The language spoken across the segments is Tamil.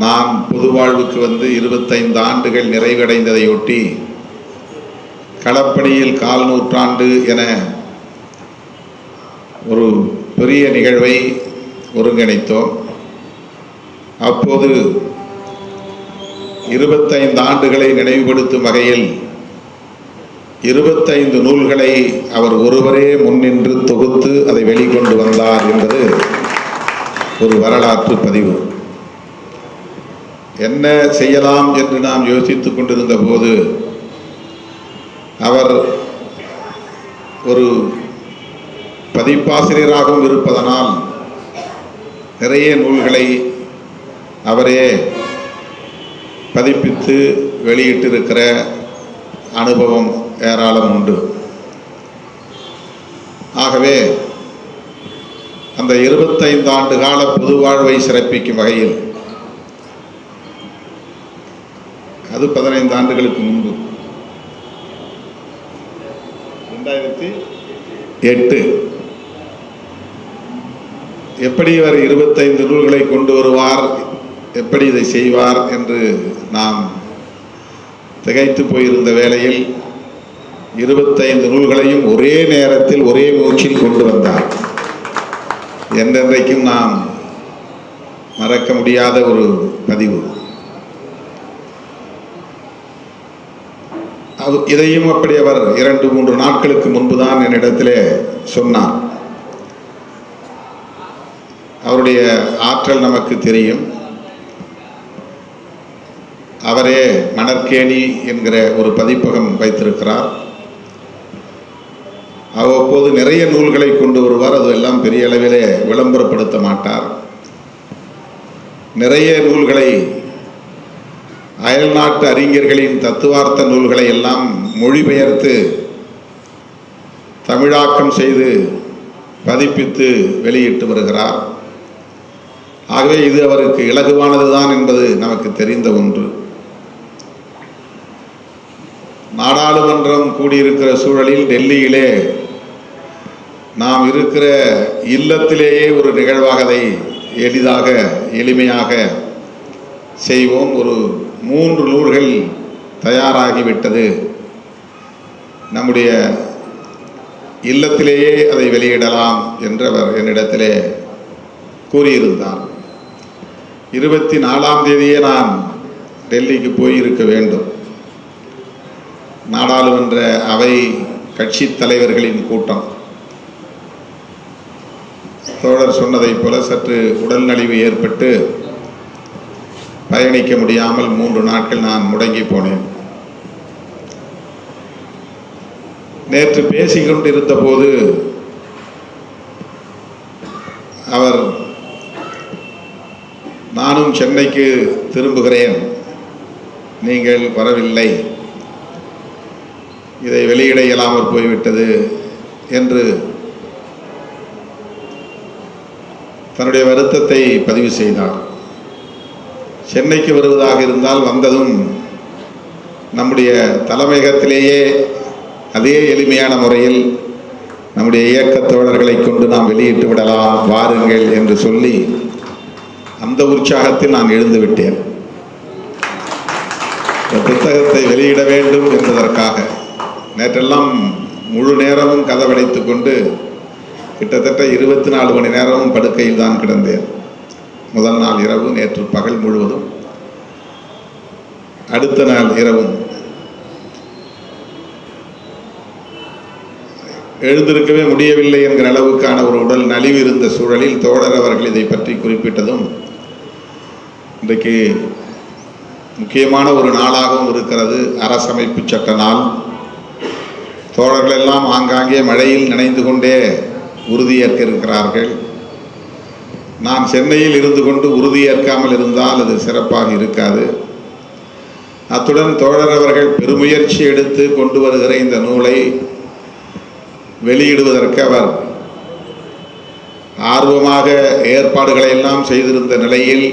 நான் பொது வாழ்வுக்கு வந்து 25 ஆண்டுகள் நிறைவடைந்ததையொட்டி களப்பணியில் 1/4 நூற்றாண்டு என ஒரு பெரிய நிகழ்வை ஒருங்கிணைத்தோம். அப்போது 25 ஆண்டுகளை நினைவுபடுத்தும் வகையில் 25 நூல்களை அவர் ஒருவரே முன்னின்று தொகுத்து அதை வெளிக்கொண்டு வந்தார் என்பது ஒரு வரலாற்று பதிவு. என்ன செய்யலாம் என்று நாம் யோசித்துக் கொண்டிருந்த போது அவர் ஒரு பதிப்பாசிரியராகவும் இருப்பதனால் நிறைய நூல்களை அவரே பதிப்பித்து வெளியிட்டிருக்கிற அனுபவம் ஏராளம் உண்டு. ஆகவே அந்த 25 ஆண்டு கால பொது வாழ்வை சிறப்பிக்கும் வகையில், அது 15 ஆண்டுகளுக்கு முன்பு 2008 எப்படி இவர் 25 நூல்களை கொண்டு வருவார், எப்படி இதை செய்வார் என்று நாம் திகைத்து போயிருந்த வேளையில் 25 நூல்களையும் ஒரே நேரத்தில் ஒரே மூச்சில் கொண்டு வந்தார். என்றைக்கும் நாம் மறக்க முடியாத ஒரு பதிவு. இதையும் அப்படி அவர் 2-3 நாட்களுக்கு முன்புதான் என்னிடத்திலே சொன்னார். அவருடைய ஆற்றல் நமக்கு தெரியும். அவரே மணற்கேணி என்கிற ஒரு பதிப்பகம் வைத்திருக்கிறார். அவ்வப்போது நிறைய நூல்களை கொண்டு வருவார். அதெல்லாம் பெரிய அளவிலே விளம்பரப்படுத்த மாட்டார். நிறைய நூல்களை, அயல்நாட்டு அறிஞர்களின் தத்துவார்த்த நூல்களை எல்லாம் மொழிபெயர்த்து தமிழாக்கம் செய்து பதிப்பித்து வெளியிட்டு வருகிறார். ஆகவே இது அவருக்கு இலகுவானதுதான் என்பது நமக்கு தெரிந்த ஒன்று. நாடாளுமன்றம் கூடியிருக்கிற சூழலில் டெல்லியிலே நாம் இருக்கிற இல்லத்திலேயே ஒரு நிகழ்வாக அதை எளிதாக எளிமையாக செய்வோம். ஒரு 3 நூல்கள் தயாராகிவிட்டது. நம்முடைய இல்லத்திலேயே அதை வெளியிடலாம் என்று அவர் என்னிடத்திலே கூறியிருந்தார். 24ஆம் தேதியே நான் டெல்லிக்கு போயிருக்க வேண்டும். நாடாளுமன்ற அவை கட்சி தலைவர்களின் கூட்டம். தோழர் சொன்னதைப் போல சற்று உடல் நலிவு ஏற்பட்டு பயணிக்க முடியாமல் 3 நாட்கள் நான் முடங்கி போனேன். நேற்று பேசிக்கொண்டிருந்த போது அவர், நானும் சென்னைக்கு திரும்புகிறேன், நீங்கள் வரவில்லை, இதை வெளியிட இயலாமல் போய்விட்டது என்று தன்னுடைய வருத்தத்தை பதிவு செய்தார். சென்னைக்கு வருவதாக இருந்தால் வந்ததும் நம்முடைய தலைமையகத்திலேயே அதே எளிமையான முறையில் நம்முடைய இயக்கத் தோழர்களை கொண்டு நாம் வெளியிட்டு விடலாம், வாருங்கள் என்று சொல்லி அந்த உற்சாகத்தில் நான் எழுந்து விட்டேன். இந்த புத்தகத்தை வெளியிட வேண்டும் என்பதற்காக நேற்றெல்லாம் முழு நேரமும் கதவடைத்து கொண்டு கிட்டத்தட்ட 24 மணி நேரமும் படுக்கையில் தான் கிடந்தேன். முதல் நாள் இரவு, நேற்று பகல் முழுவதும், அடுத்த நாள் இரவும். எழுந்திருக்கவே முடியவில்லை என்கிற அளவுக்கான ஒரு உடல் நலிவு இருந்த சூழலில் தோழர் அவர்கள் இதை பற்றி குறிப்பிட்டதும் இன்றைக்கு முக்கியமான ஒரு நாளாகவும் இருக்கிறது. அரசமைப்பு சட்ட நாள். தோழர்கள் எல்லாம் ஆங்காங்கே மழையில் நனைந்து கொண்டே உறுதியேற்க இருக்கிறார்கள். நான் சென்னையில் இருந்து கொண்டு உறுதியேற்காமல் இருந்தால் அது சிறப்பாக இருக்காது. அத்துடன் தோழர் அவர்கள் பெருமுயற்சி எடுத்து கொண்டு வருகிற இந்த நூலை வெளியிடுவதற்கு அவர் ஆர்வமாக ஏற்பாடுகளை எல்லாம் செய்திருந்த நிலையில்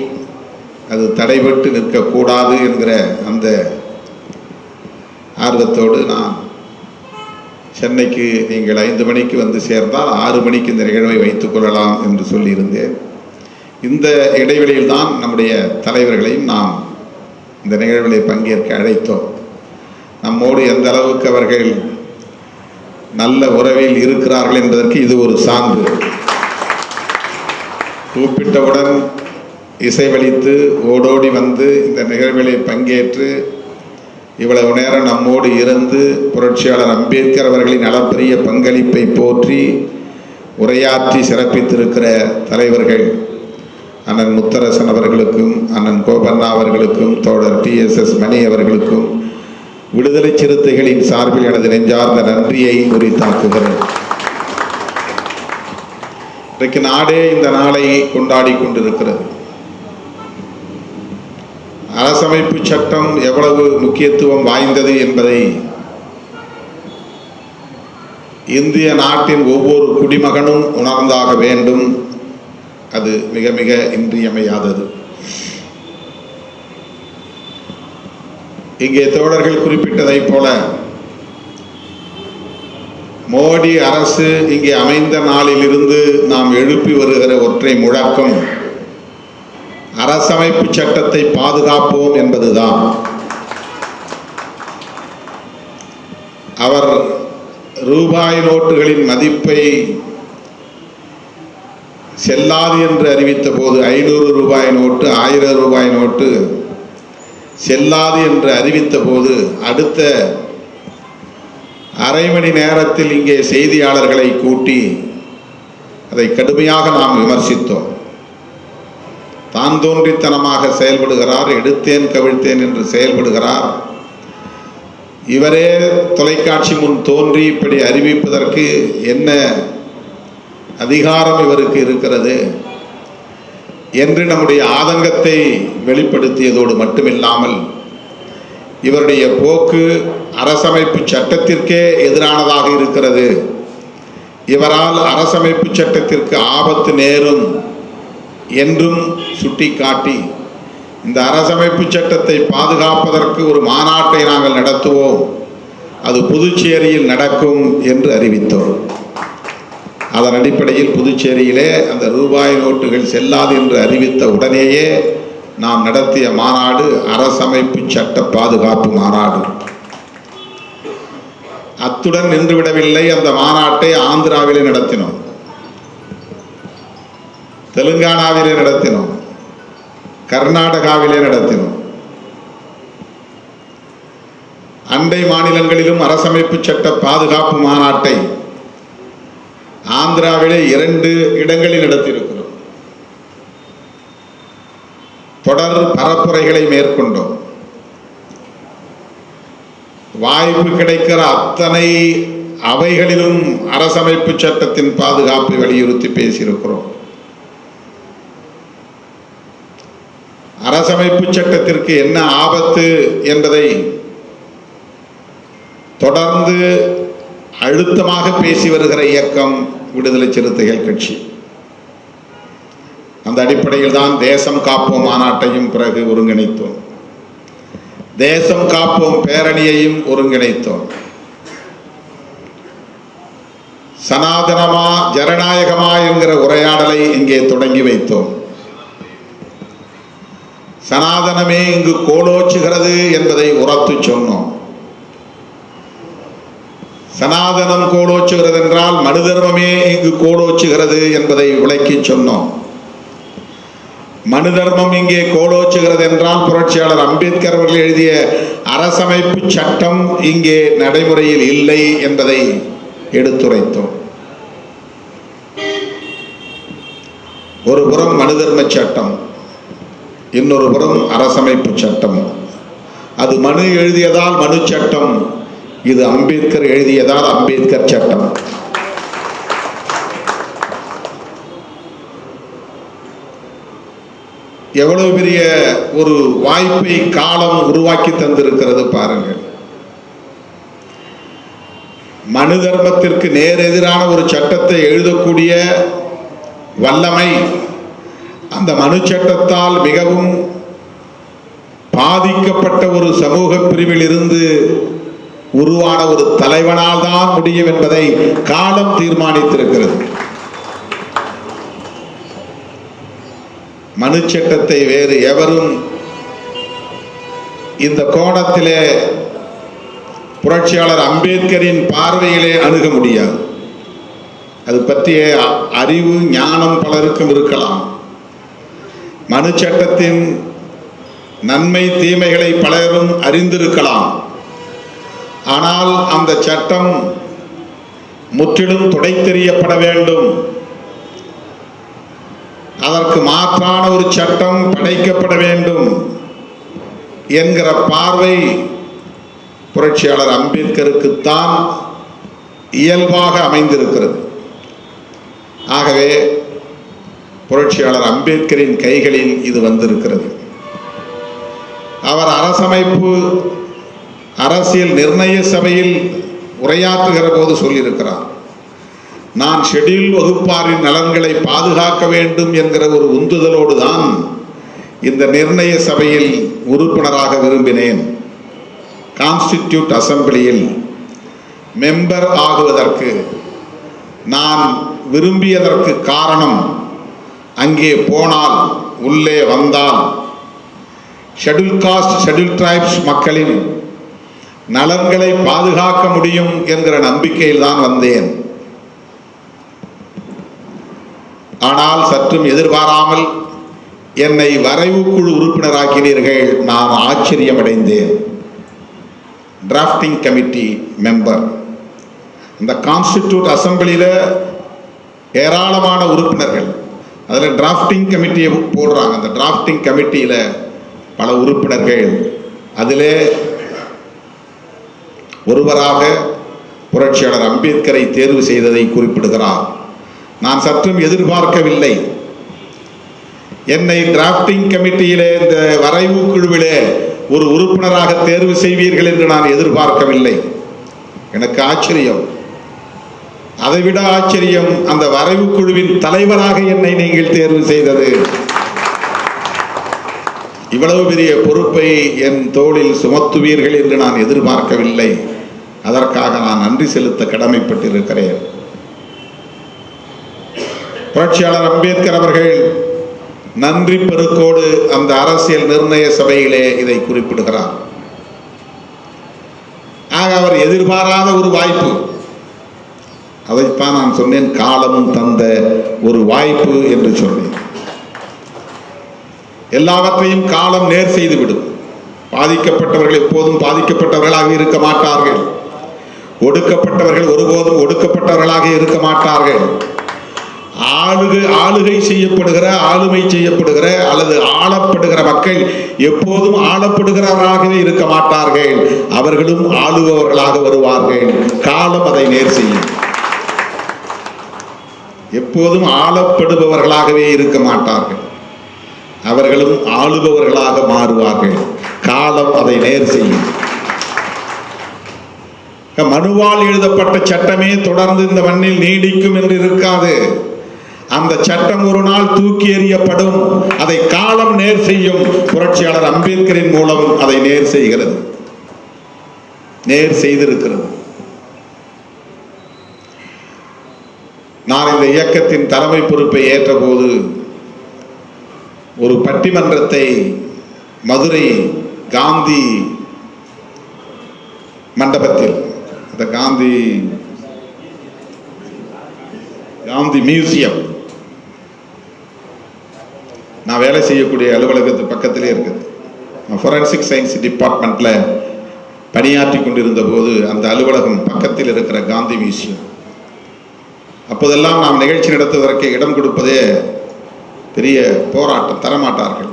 அது தடைபட்டு நிற்கக்கூடாது என்கிற அந்த ஆர்வத்தோடு நான் சென்னைக்கு நீங்கள் 5 மணிக்கு வந்து சேர்ந்தால் 6 மணிக்கு இந்த நிகழ்வை வைத்துக் கொள்ளலாம் என்று சொல்லியிருந்தேன். இந்த இடைவெளியில் தான் நம்முடைய தலைவர்களையும் நாம் இந்த நிகழ்விலே பங்கேற்க அழைத்தோம். நம்மோடு எந்த அளவுக்கு அவர்கள் நல்ல உறவில் இருக்கிறார்கள் என்பதற்கு இது ஒரு சான்று. கூப்பிட்டவுடன் இசைவளித்து ஓடோடி வந்து இந்த நிகழ்விலே பங்கேற்று இவ்வளவு நேரம் நம்மோடு இருந்து புரட்சியாளர் அம்பேத்கர் அவர்களின் அளப்பரிய பங்களிப்பை போற்றி உரையாற்றி சிறப்பித்திருக்கிற தலைவர்கள் அண்ணன் முத்தரசன் அவர்களுக்கும், அண்ணன் கோபண்ணா அவர்களுக்கும், தோழர் TSS மணி அவர்களுக்கும் விடுதலை சிறுத்தைகளின் சார்பில் எனது நெஞ்சார்ந்த நன்றியை உரித்தாக்குகிறேன். இன்றைக்கு நாடே இந்த நாளை கொண்டாடி கொண்டிருக்கிறது. அரசமைப்பு சட்டம் எவ்வளவு முக்கியத்துவம் வாய்ந்தது என்பதை இந்திய நாட்டின் ஒவ்வொரு குடிமகனும் உணர்ந்தாக வேண்டும். அது மிக மிக இன்றியமையாதது. இங்கே தோழர்கள் குறிப்பிட்டதை போல மோடி அரசு இங்கே அமைந்த நாளிலிருந்து நாம் எழுப்பி வருகிற ஒற்றை முழக்கம் அரசமைப்பு சட்டத்தை பாதுகாப்போம் என்பதுதான். அவர் ரூபாய் நோட்டுகளின் மதிப்பை செல்லாது என்று அறிவித்த போது 500 ரூபாய் நோட்டு, 1000 ரூபாய் நோட்டு செல்லாது என்று அறிவித்த போது அடுத்த அரை மணி நேரத்தில் இங்கே செய்தியாளர்களை கூட்டி அதை கடுமையாக நாம் விமர்சித்தோம். தான் தோன்றித்தனமாக செயல்படுகிறார், எடுத்தேன் கவிழ்த்தேன் என்று செயல்படுகிறார். இவரே தொலைக்காட்சி முன் தோன்றி இப்படி அறிவிப்பதற்கு என்ன அதிகாரம் இவருக்கு இருக்கிறது என்று நம்முடைய ஆதங்கத்தை வெளிப்படுத்தியதோடு மட்டுமில்லாமல் இவருடைய போக்கு அரசமைப்பு சட்டத்திற்கே எதிரானதாக இருக்கிறது. இவரால் அரசமைப்பு சட்டத்திற்கு ஆபத்து நேரும் என்றும் சுட்டிக்காட்டி இந்த அரசமைப்பு சட்டத்தை பாதுகாப்பதற்கு ஒரு மாநாட்டை நாங்கள் நடத்துவோம், அது புதுச்சேரியில் நடக்கும் என்று அறிவித்தோம். அதன் அடிப்படையில் புதுச்சேரியிலே அந்த ரூபாய் நோட்டுகள் செல்லாது என்று அறிவித்த உடனேயே நாம் நடத்திய மாநாடு அரசமைப்பு சட்ட பாதுகாப்பு மாநாடு. அத்துடன் நின்றுவிடவில்லை. அந்த மாநாட்டை ஆந்திராவிலே நடத்தினோம், தெலுங்கானாவிலே நடத்தினோம், கர்நாடகாவிலே நடத்தினோம். அண்டை மாநிலங்களிலும் அரசமைப்பு சட்ட பாதுகாப்பு மாநாட்டை ஆந்திராவிலே 2 இடங்களில் நடத்தியிருக்கிறோம். தொடர் பரப்புரைகளை மேற்கொண்டோம். வாய்ப்பு கிடைக்கிற அத்தனை அவைகளிலும் அரசமைப்பு சட்டத்தின் பாதுகாப்பை வலியுறுத்தி பேசியிருக்கிறோம். அரசமைப்பு சட்டத்திற்கு என்ன ஆபத்து என்பதை தொடர்ந்து அழுத்தமாக பேசி வருகிற இயக்கம் விடுதலை சிறுத்தைகள் கட்சி. அந்த அடிப்படையில் தான் தேசம் காப்போம் மாநாட்டையும் பிறகு ஒருங்கிணைத்தோம், தேசம் காப்போம் பேரணியையும் ஒருங்கிணைத்தோம். சனாதனமா ஜனநாயகமா என்கிற உரையாடலை இங்கே தொடங்கி வைத்தோம். சனாதனமே இங்கு கோலோச்சுகிறது என்பதை உரத்து சொன்னோம். சனாதனம் கோலோச்சுகிறது என்றால் மனு தர்மமே இங்கு கோலோச்சுகிறது என்பதை விளக்கி சொன்னோம். மனு தர்மம் இங்கே கோலோச்சுகிறது என்றால் புரட்சியாளர் அம்பேத்கர் அவர்கள் எழுதிய அரசமைப்பு சட்டம் இங்கே நடைமுறையில் இல்லை என்பதை எடுத்துரைத்தோம். ஒரு புறம் மனு தர்ம சட்டம், இன்னொரு புறம் அரசமைப்பு சட்டம். அது மனு எழுதியதால் மனு சட்டம், இது அம்பேத்கர் எழுதியதால் அம்பேத்கர் சட்டம். எவ்வளவு பெரிய ஒரு வாய்ப்பை காலம் உருவாக்கி தந்திருக்கிறது பாருங்கள். மனு தர்மத்திற்கு நேர் எதிரான ஒரு சட்டத்தை எழுதக்கூடிய வல்லமை அந்த மனு சட்டத்தால் மிகவும் பாதிக்கப்பட்ட ஒரு சமூக பிரிவில் இருந்து உருவான ஒரு தலைவனால் தான் முடியும் என்பதை காலம் தீர்மானித்திருக்கிறது. மனு சட்டத்தை வேறு எவரும் இந்த கோணத்திலே புரட்சியாளர் அம்பேத்கரின் பார்வையிலே அணுக முடியாது. அது பற்றிய அறிவு ஞானம் பலருக்கும் இருக்கலாம். மனு சட்டத்தின் நன்மை தீமைகளை பலரும் அறிந்திருக்கலாம். ஆனால் அந்த சட்டம் முற்றிலும் துடைத்தெறியப்பட வேண்டும், அதற்கு மாற்றான ஒரு சட்டம் படைக்கப்பட வேண்டும் என்கிற பார்வை புரட்சியாளர் அம்பேத்கருக்குத்தான் இயல்பாக அமைந்திருக்கிறது. ஆகவே புரட்சியாளர் அம்பேத்கரின் கைகளில் இது வந்திருக்கிறது. அவர் அரசியல் நிர்ணய சபையில் உரையாற்றுகிற போது சொல்லியிருக்கிறார், நான் ஷெட்யூல் வகுப்பாரின் நலன்களை பாதுகாக்க வேண்டும் என்கிற ஒரு உந்துதலோடு தான் இந்த நிர்ணய சபையில் உறுப்பினராக விரும்பினேன். கான்ஸ்டிடியூட் அசம்பிளியில் மெம்பர் ஆகுவதற்கு நான் விரும்பியதற்கு காரணம், அங்கே போனால் உள்ளே வந்தால் ஷெட்யூல் காஸ்ட் ஷெட்யூல் டிரைப்ஸ் மக்களின் நலன்களை பாதுகாக்க முடியும் என்கிற நம்பிக்கையில் தான் வந்தேன். ஆனால் சற்றும் எதிர்பாராமல் என்னை வரைவு குழு உறுப்பினராக்கினீர்கள். நான் ஆச்சரியமடைந்தேன். Drafting committee member. இந்த கான்ஸ்டிடியூட் அசம்பிளியில் ஏராளமான உறுப்பினர்கள், அதில் டிராஃப்டிங் கமிட்டியை போடுறாங்க. அந்த டிராஃப்டிங் கமிட்டியில் பல உறுப்பினர்கள். அதிலே ஒருவராக புரட்சியாளர் அம்பேத்கரை தேர்வு செய்ததை குறிப்பிடுகிறார். நான் சற்றும் எதிர்பார்க்கவில்லை. என்னை டிராஃப்டிங் கமிட்டியிலே இந்த வரைவு குழுவிலே ஒரு உறுப்பினராக தேர்வு செய்வீர்கள் என்று நான் எதிர்பார்க்கவில்லை. எனக்கு ஆச்சரியம். அதைவிட ஆச்சரியம், அந்த வரைவு குழுவின் தலைவராக என்னை நீங்கள் தேர்வு செய்தது. இவ்வளவு பெரிய பொறுப்பை என் தோளில் சுமத்துவீர்கள் என்று நான் எதிர்பார்க்கவில்லை. அதற்காக நான் நன்றி செலுத்த கடமைப்பட்டிருக்கிறேன். புரட்சியாளர் அம்பேத்கர் அவர்கள் நன்றி பெருக்கோடு அந்த அரசியல் நிர்ணய சபையிலே இதை குறிப்பிடுகிறார். ஆக அவர் எதிர்பாராத ஒரு வாய்ப்பு. அதைத்தான் நான் சொன்னேன், காலமும் தந்த ஒரு வாய்ப்பு என்று சொன்னேன். எல்லாவற்றையும் காலம் நேர் செய்துவிடும். பாதிக்கப்பட்டவர்கள் எப்போதும் பாதிக்கப்பட்டவர்களாக இருக்க மாட்டார்கள். ஒடுக்கப்பட்டவர்கள் ஒருபோதும் ஒடுக்கப்பட்டவர்களாக இருக்க மாட்டார்கள். ஆளுகை செய்யப்படுகிற, ஆளுமை செய்யப்படுகிற அல்லது ஆளப்படுகிற மக்கள் எப்போதும் ஆளப்படுகிறவர்களாகவே இருக்க மாட்டார்கள். அவர்களும் ஆளுபவர்களாக வருவார்கள். காலம் அதை நேர் செய்யும். எப்போதும் ஆளப்படுபவர்களாகவே இருக்க மாட்டார்கள். அவர்களும் ஆளுபவர்களாக மாறுவார்கள். காலம் அதை நேர் செய்யும். மனுவால் எழுதப்பட்ட சட்டமே தொடர்ந்து இந்த மண்ணில் நீடிக்கும் என்று இருக்காது. அந்த சட்டம் ஒரு நாள் தூக்கி எறியப்படும். அதை காலம் நேர் செய்யும். புரட்சியாளர் அம்பேத்கரின் மூலம் அதை நேர் செய்கிறது, நேர் செய்திருக்கிறது. நான் இந்த இயக்கத்தின் தலைமை பொறுப்பை ஏற்ற போது ஒரு பட்டிமன்றத்தை மதுரை காந்தி மண்டபத்தில், இந்த காந்தி மியூசியம், நான் வேலை செய்யக்கூடிய அலுவலகத்து பக்கத்திலே இருக்குது. ஃபோரன்சிக் சயின்ஸ் டிபார்ட்மெண்ட்டில் பணியாற்றி கொண்டிருந்த போது அந்த அலுவலகம் பக்கத்தில் இருக்கிற காந்தி மியூசியம். அப்போதெல்லாம் நாம் நிகழ்ச்சி நடத்துவதற்கு இடம் கொடுப்பதே பெரிய போராட்டம், தரமாட்டார்கள்.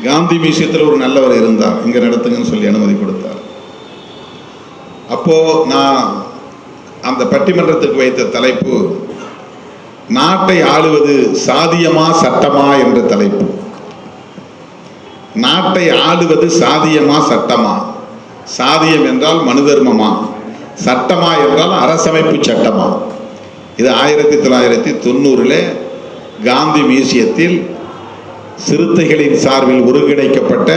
காந்தி மியூசியத்தில் ஒரு நல்லவர் இருந்தார், இங்கே நடத்துங்கன்னு சொல்லி அனுமதி கொடுத்தார். அப்போது நான் அந்த பட்டிமன்றத்துக்கு வைத்த தலைப்பு, நாட்டை ஆளுவது சாதியமா சட்டமா என்ற தலைப்பு. நாட்டை ஆளுவது சாதியமா சட்டமா? சாதியம் என்றால் மனு தர்மமா, சட்டமா என்றால் அரசமைப்பு சட்டமா? இது 1990 காந்தி மியூசியத்தில் சிறுத்தைகளின் சார்பில் ஒருங்கிணைக்கப்பட்ட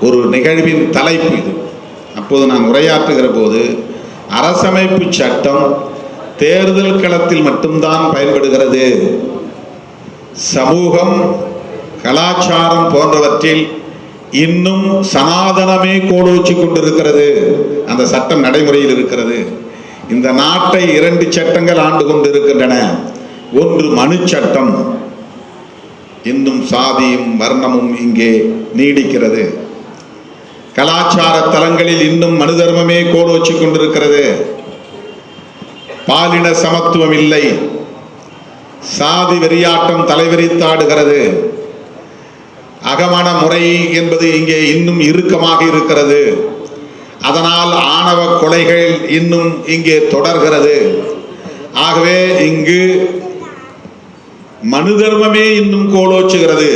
ஒரு நிகழ்வின் தலைப்பு இது. அப்போது நான் உரையாற்றுகிற போது, அரசமைப்பு சட்டம் தேர்தல் களத்தில் மட்டும்தான் பயன்படுகிறது. சமூகம், கலாச்சாரம் போன்றவற்றில் இன்னும் சனாதனமே கோலோச்சி கொண்டிருக்கிறது. அந்த சட்டம் நடைமுறையில் இருக்கிறது. இந்த நாட்டை 2 சட்டங்கள் ஆண்டு கொண்டிருக்கின்றன. ஒன்று மனு சட்டம், இன்னும் சாதியும் வர்ணமும் இங்கே நீடிக்கிறது. கலாச்சார தலங்களில் இன்னும் மனு தர்மமே கோலோச்சி கொண்டிருக்கிறது. பாலின சமத்துவம் இல்லை. சாதி வெறியாட்டம் தலைவிரித்தாடுகிறது. அகமண முறை என்பது இங்கே இன்னும் இறுக்கமாக இருக்கிறது. அதனால் ஆணவ கொலைகள் இன்னும் இங்கே தொடர்கிறது. ஆகவே இங்கு மனு தர்மமே இன்னும் கோலோச்சுகிறது.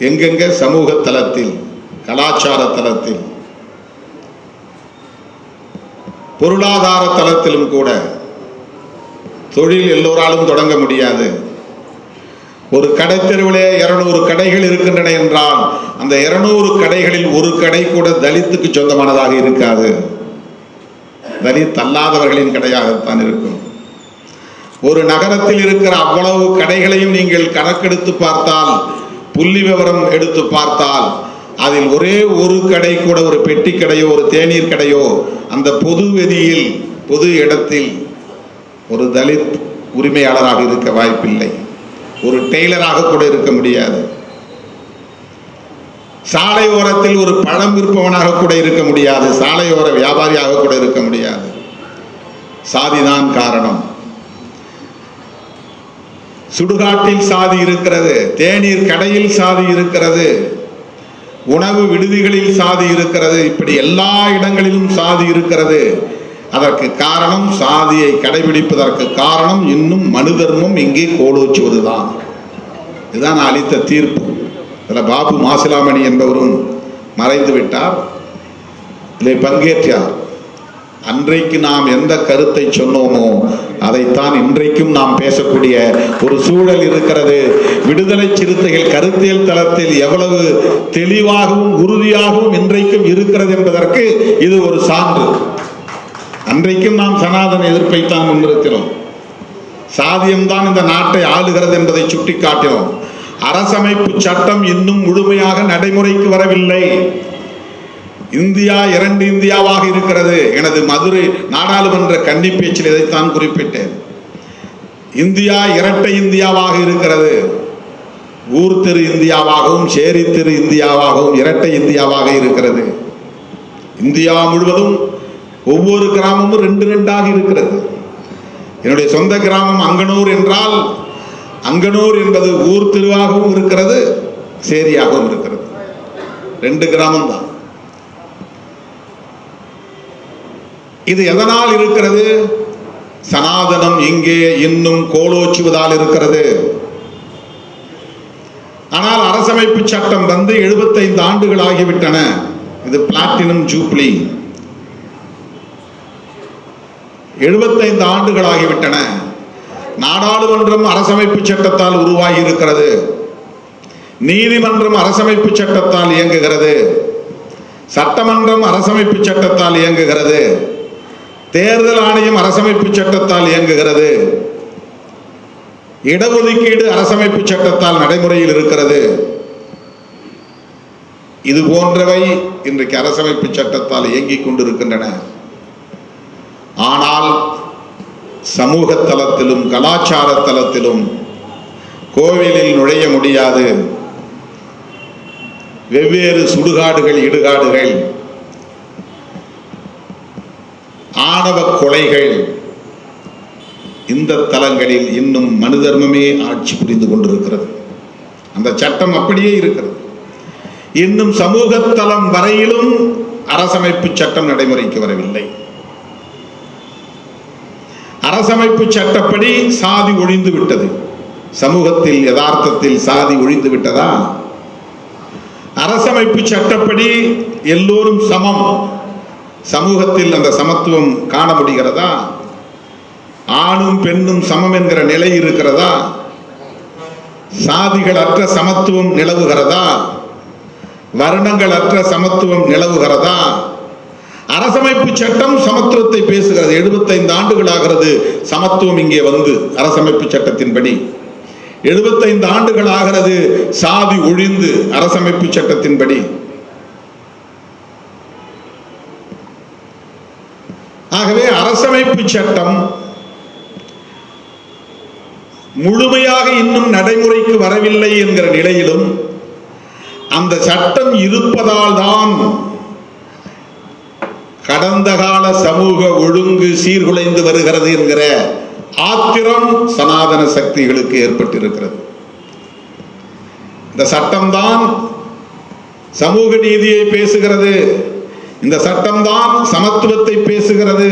எங்கெங்க? சமூக தளத்தில், கலாச்சார தளத்தில், பொருளாதார தளத்திலும் கூட. தொழில் எல்லோராலும் தொடங்க முடியாது. ஒரு கடை தெருவிலே 200 கடைகள் இருக்கின்றன என்றால் அந்த 200 கடைகளில் ஒரு கடை கூட தலித்துக்கு சொந்தமானதாக இருக்காது. தலித் அல்லாதவர்களின் கடையாகத்தான் இருக்கும். ஒரு நகரத்தில் இருக்கிற அவ்வளவு கடைகளையும் நீங்கள் கணக்கெடுத்து பார்த்தால், புள்ளி விவரம் எடுத்து பார்த்தால், அதில் ஒரே ஒரு கடை கூட, ஒரு பெட்டி கடையோ ஒரு தேநீர் கடையோ அந்த பொது வெளியில், பொது இடத்தில் ஒரு தலித் உரிமையாளராக இருக்க வாய்ப்பில்லை. ஒரு டெய்லராக கூட இருக்க முடியாது. சாலை ஓரத்தில் ஒரு பழம் விற்பவனாக கூட இருக்க முடியாது. சாலையோர வியாபாரியாக கூட இருக்க முடியாது. சாதிதான் காரணம். சுடுகாட்டில் சாதி இருக்கிறது, தேநீர் கடையில் சாதி இருக்கிறது, உணவு விடுதிகளில் சாதி இருக்கிறது. இப்படி எல்லா இடங்களிலும் சாதி இருக்கிறது. அதற்கு காரணம், சாதியை கடைபிடிப்பதற்கு காரணம் இன்னும் மனு தர்மம் இங்கே கோலோச்சுவதுதான். இதுதான் அளித்த தீர்ப்பு. இதில் பாபு மாசிலாமணி என்பவரும் மறைந்து விட்டார். இதில் பங்கேற்றார். அன்றைக்கு நாம் எந்த கருத்தை சொன்னோமோ அதைத்தான் இன்றைக்கும் நாம் பேசக்கூடிய ஒரு சூழல் இருக்கிறது. விடுதலை சிறுத்தைகள் கருத்தியல் தளத்தில் எவ்வளவு தெளிவாகவும் உறுதியாகவும் இன்றைக்கும் இருக்கிறது என்பதற்கு இது ஒரு சான்று. அன்றைக்கும் நாம் சனாதன எதிர்ப்பைத்தான் முன்னிறுத்தினோம். சாதியம்தான் இந்த நாட்டை ஆளுகிறது என்பதை சுட்டிக்காட்டினோம். அரசமைப்பு சட்டம் இன்னும் முழுமையாக நடைமுறைக்கு வரவில்லை. இந்தியா 2 இந்தியாவாக இருக்கிறது. எனது மதுரை நாடாளுமன்ற கன்னி பேச்சில் இதைத்தான் குறிப்பிட்டேன். இந்தியா இரட்டை இந்தியாவாக இருக்கிறது. ஊர் தெரு இந்தியாவாகவும் சேரி தெரு இந்தியாவாகவும் இரட்டை இந்தியாவாக இருக்கிறது. இந்தியா முழுவதும் ஒவ்வொரு கிராமமும் 2 இருக்கிறது. என்னுடைய சொந்த கிராமம் அங்கனூர் என்றால், அங்கனூர் என்பது ஊர் திருவாகவும் இருக்கிறது, சேரியாகவும் இருக்கிறது. 2 கிராமம் தான். இது எதனால் இருக்கிறது? சனாதனம் இங்கே இன்னும் கோலோச்சுவதால் இருக்கிறது. ஆனால் அரசமைப்பு சட்டம் வந்து 75 ஆண்டுகள் ஆகிவிட்டன. இது பிளாட்டினம் ஜூப்ளி. 75 ஆண்டுகள் ஆகிவிட்டன. நாடாளுமன்றம் அரசமைப்பு சட்டத்தால் உருவாகி இருக்கிறது. நீதிமன்றம் அரசமைப்பு சட்டத்தால் இயங்குகிறது. சட்டமன்றம் அரசமைப்பு சட்டத்தால் இயங்குகிறது. தேர்தல் ஆணையம் அரசமைப்பு சட்டத்தால் இயங்குகிறது. இடஒதுக்கீடு அரசமைப்பு சட்டத்தால் நடைமுறையில் இருக்கிறது. இது போன்றவை இன்றைக்கு அரசமைப்பு சட்டத்தால் இயங்கிக் கொண்டிருக்கின்றன. ஆனால் சமூக தளத்திலும் கலாச்சார தளத்திலும் கோவிலில் நுழைய முடியாது. வெவ்வேறு சுடுகாடுகள், இடுகாடுகள், ஆணவ கொலைகள், இந்த தலங்களில் இன்னும் மனு தர்மமே ஆட்சி புரிந்து கொண்டிருக்கிறது. அந்த சட்டம் அப்படியே இருக்கிறது. இன்னும் சமூக தளம் வரையிலும் அரசமைப்பு சட்டம் நடைமுறைக்கு வரவில்லை. அரசமைப்பு சட்டப்படி சாதி ஒழிந்து விட்டது. சமூகத்தில் யதார்த்தத்தில் சாதி ஒழிந்து விட்டதா? அரசமைப்பு சட்டப்படி எல்லோரும் சமம். சமூகத்தில் அந்த சமத்துவம் காண முடிகிறதா? ஆணும் பெண்ணும் சமம் என்கிற நிலை இருக்கிறதா? சாதிகள் அற்ற சமத்துவம் நிலவுகிறதா? வர்ணங்கள் அற்ற சமத்துவம் நிலவுகிறதா? அரசமைப்பு சட்டம் சமத்துவத்தை பேசுகிறது. 75 ஆண்டுகள் ஆகிறது சமத்துவம் இங்கே வந்து அரசமைப்பு சட்டத்தின்படி. 75 ஆண்டுகள் ஆகிறது சாதி ஒழிந்து அரசமைப்பு சட்டத்தின்படி. ஆகவே அரசமைப்பு சட்டம் முழுமையாக இன்னும் நடைமுறைக்கு வரவில்லை என்கிற நிலையிலும் அந்த சட்டம் இருப்பதால் தான் கடந்த கால சமூக ஒழுங்கு சீர்குலைந்து வருகிறது என்கிற ஆத்திரம் சனாதன சக்திகளுக்கு ஏற்பட்டிருக்கிறது. இந்த சட்டம்தான் சமூக நீதியை பேசுகிறது, இந்த சட்டம்தான் சமத்துவத்தை பேசுகிறது,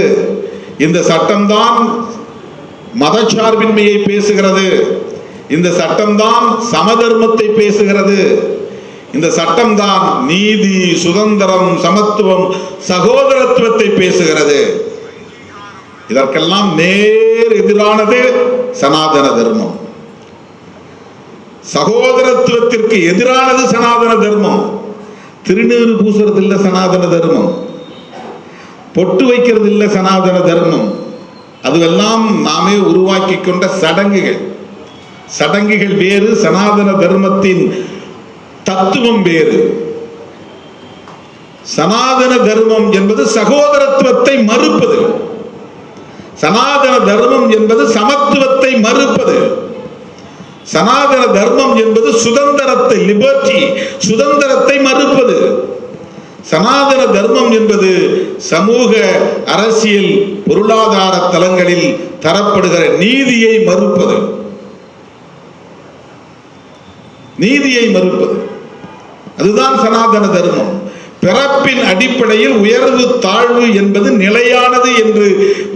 இந்த சட்டம்தான் மதச்சார்பின்மையை பேசுகிறது, இந்த சட்டம்தான் சமதர்மத்தை பேசுகிறது, இந்த சட்டம்தான் நீதி, சுதந்திரம், சமத்துவம், சகோதரத்துவத்தை பேசுகிறது. இதற்கெல்லாம் நேர் எதிரானது சனாதன தர்மம். சகோதரத்துவத்திற்கு எதிரானது சனாதன தர்மம். திருநீறு பூசுறது இல்லை சனாதன தர்மம், பொட்டு வைக்கிறது இல்லை சனாதன தர்மம். அதுவெல்லாம் நாமே உருவாக்கி கொண்ட சடங்குகள். சடங்குகள் வேறு, சனாதன தர்மத்தின் தத்துவம் வேறு. சனாதன தர்மம் என்பது சகோதரத்துவத்தை மறுப்பது, சனாதன தர்மம் என்பது சமத்துவத்தை மறுப்பது, சனாதன தர்மம் என்பது சுதந்திரத்தை, லிபர்ட்டி, சுதந்திரத்தை மறுப்பது. சனாதன தர்மம் என்பது சமூக, அரசியல், பொருளாதார தளங்களில் தரப்படுகிற நீதியை மறுப்பது, நீதியை மறுப்பது. அதுதான் சனாதன தர்மம். பிறப்பின் அடிப்படையில் உயர்வு தாழ்வு என்பது நிலையானது என்று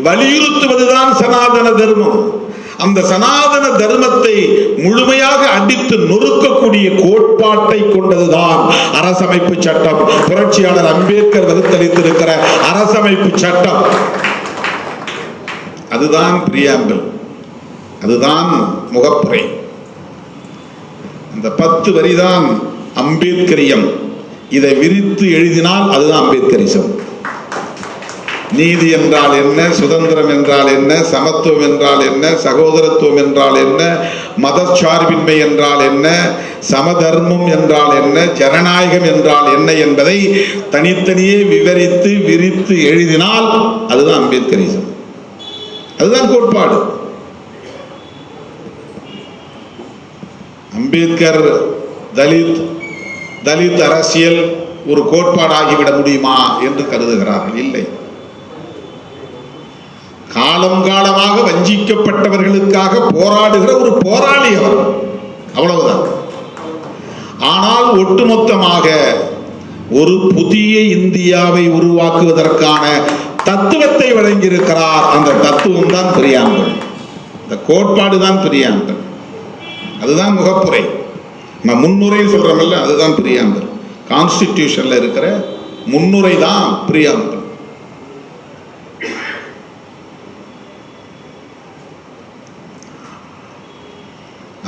வலியுறுத்துவதுதான் சனாதன தர்மம். அந்த சனாதன தர்மத்தை முழுமையாக அடித்து நொறுக்கக்கூடிய கோட்பாட்டை கொண்டதுதான் அரசமைப்பு சட்டம். புரட்சியாளர் அம்பேத்கர் வகுத்தளித்திருக்கிற அரசமைப்பு சட்டம். அதுதான் பிரியாம்பிள், அதுதான் முகப்புரை. அந்த 10 வரிதான் அம்பேத்கரியம். இதை விரித்து எழுதினால் அதுதான் அம்பேத்கரிசம். நீதி என்றால் என்ன, சுதந்திரம் என்றால் என்ன, சமத்துவம் என்றால் என்ன, சகோதரத்துவம் என்றால் என்ன, மதச்சார்பின்மை என்றால் என்ன, சமதர்மம் என்றால் என்ன, ஜனநாயகம் என்றால் என்ன என்பதை தனித்தனியே விவரித்து விரித்து எழுதினால் அதுதான் அம்பேத்கரிசம். அதுதான் கோட்பாடு. அம்பேத்கர் தலித் அரசியல் ஒரு கோட்பாடாகிவிட முடியுமா என்று கருதுகிறார்கள். இல்லை. காலம் காலமாக வஞ்சிக்கப்பட்டவர்களுக்காக போராடுகிற ஒரு போராளி அவர், அவ்வளவுதான். ஆனால் ஒட்டுமொத்தமாக ஒரு புதிய இந்தியாவை உருவாக்குவதற்கான தத்துவத்தை வழங்கியிருக்கிறார். அந்த தத்துவம் தான் பிரியாம்பிள், இந்த கோட்பாடு தான் பிரியாம்பிள், அதுதான் முகப்புரை. நான் முன்னுரை சொல்றோம்ல, அதுதான் பிரியாம்பிள். கான்ஸ்டிடியூஷன்ல இருக்கிற முன்னுரை தான் பிரியாம்பிள்.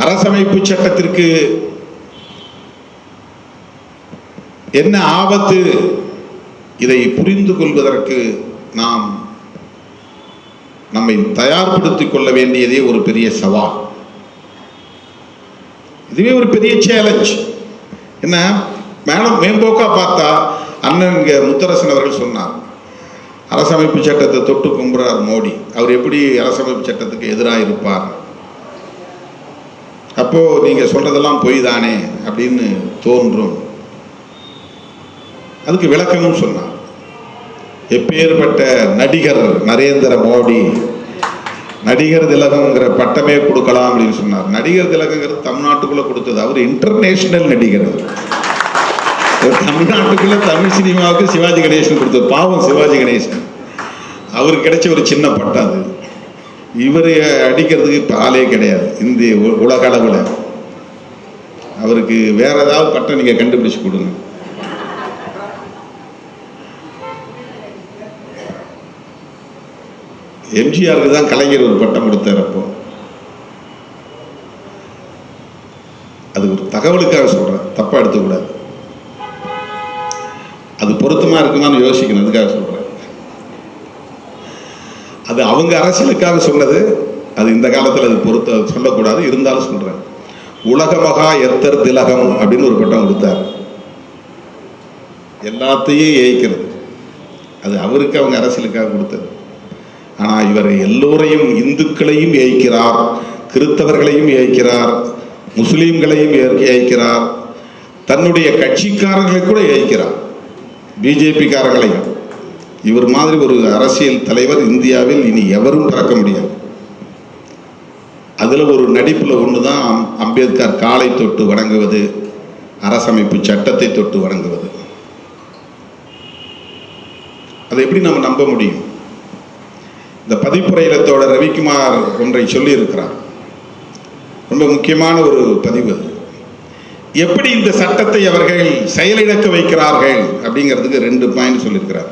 அரசமைப்பு சட்டத்திற்கு என்ன ஆபத்து, இதை புரிந்து கொள்வதற்கு நாம் நம்மை தயார்படுத்திக் கொள்ள வேண்டியதே ஒரு பெரிய சவால். இதுவே ஒரு பெரிய சேலஞ்ச். என்ன மேம்போக்கா பார்த்தா அண்ணன் முத்தரசன் அவர்கள் சொன்னார், அரசமைப்பு சட்டத்தை தொட்டு கும்புறார் மோடி, அவர் எப்படி அரசமைப்பு சட்டத்துக்கு எதிராக இருப்பார், அப்போ நீங்க சொல்றதெல்லாம் பொய் தானே அப்படின்னு தோன்றும். அதுக்கு விளக்கமும் சொன்னார். எப்பேற்பட்ட நடிகர் நரேந்திர மோடி, நடிகர் திலகம்ங்கிற பட்டமே கொடுக்கலாம் அப்படின்னு சொன்னார். நடிகர் திலகங்கிறது தமிழ்நாட்டுக்குள்ள கொடுத்தது, அவர் இன்டர்நேஷனல் நடிகர். தமிழ்நாட்டுக்குள்ள தமிழ் சினிமாவுக்கு சிவாஜி கணேசன் கொடுத்தது. பாவம் சிவாஜி கணேசன், அவருக்கு கிடைச்ச ஒரு சின்ன பட்டம் அது. இவர் அடிக்கிறதுக்கு இப்போ ஆளே கிடையாது இந்திய உலக அளவில். அவருக்கு வேற ஏதாவது பட்டம் நீங்க கண்டுபிடிச்சு கொடுங்க. எம்ஜிஆருக்கு தான் கலைஞர் ஒரு பட்டம் கொடுத்தார். அப்போ அது ஒரு தகவலுக்காக சொல்றேன், தப்பா எடுத்துக்கூடாது. அது பொருத்தமா இருக்குமான்னு யோசிக்கணும், அதுக்காக சொல்றேன். அது அவங்க அரசியலுக்காக சொன்னது, அது இந்த காலத்தில் அது பொருத்த சொல்லக்கூடாது, இருந்தாலும் சொல்றேன். உலகமகா எத்தர் திலகம் அப்படின்னு ஒரு பட்டம் கொடுத்தார். எல்லாத்தையும் ஏய்க்கிறது அது அவருக்கு, அவங்க அரசியலுக்காக கொடுத்தது. ஆனால் இவர் எல்லோரையும், இந்துக்களையும் ஏய்க்கிறார், கிறிஸ்தவர்களையும் ஏய்க்கிறார், முஸ்லீம்களையும் ஏய்க்கிறார், தன்னுடைய கட்சிக்காரர்களை கூட ஏய்க்கிறார், பிஜேபிக்காரர்களையும். இவர் மாதிரி ஒரு அரசியல் தலைவர் இந்தியாவில் இனி எவரும் பிறக்க முடியாது. அதில் ஒரு நடிப்பில் ஒன்று தான் அம்பேத்கர் காலை தொட்டு வணங்குவது, அரசமைப்பு சட்டத்தை தொட்டு வணங்குவது. அதை எப்படி நம்ம நம்ப முடியும்? இந்த பதிப்புரையில தோழர் ரவிக்குமார் ஒன்றை சொல்லி இருக்கிறார், ரொம்ப முக்கியமான ஒரு பதிவு. எப்படி இந்த சட்டத்தை அவர்கள் செயலிழக்க வைக்கிறார்கள் அப்படிங்கிறதுக்கு 2 பாயிண்ட் சொல்லியிருக்கிறார்.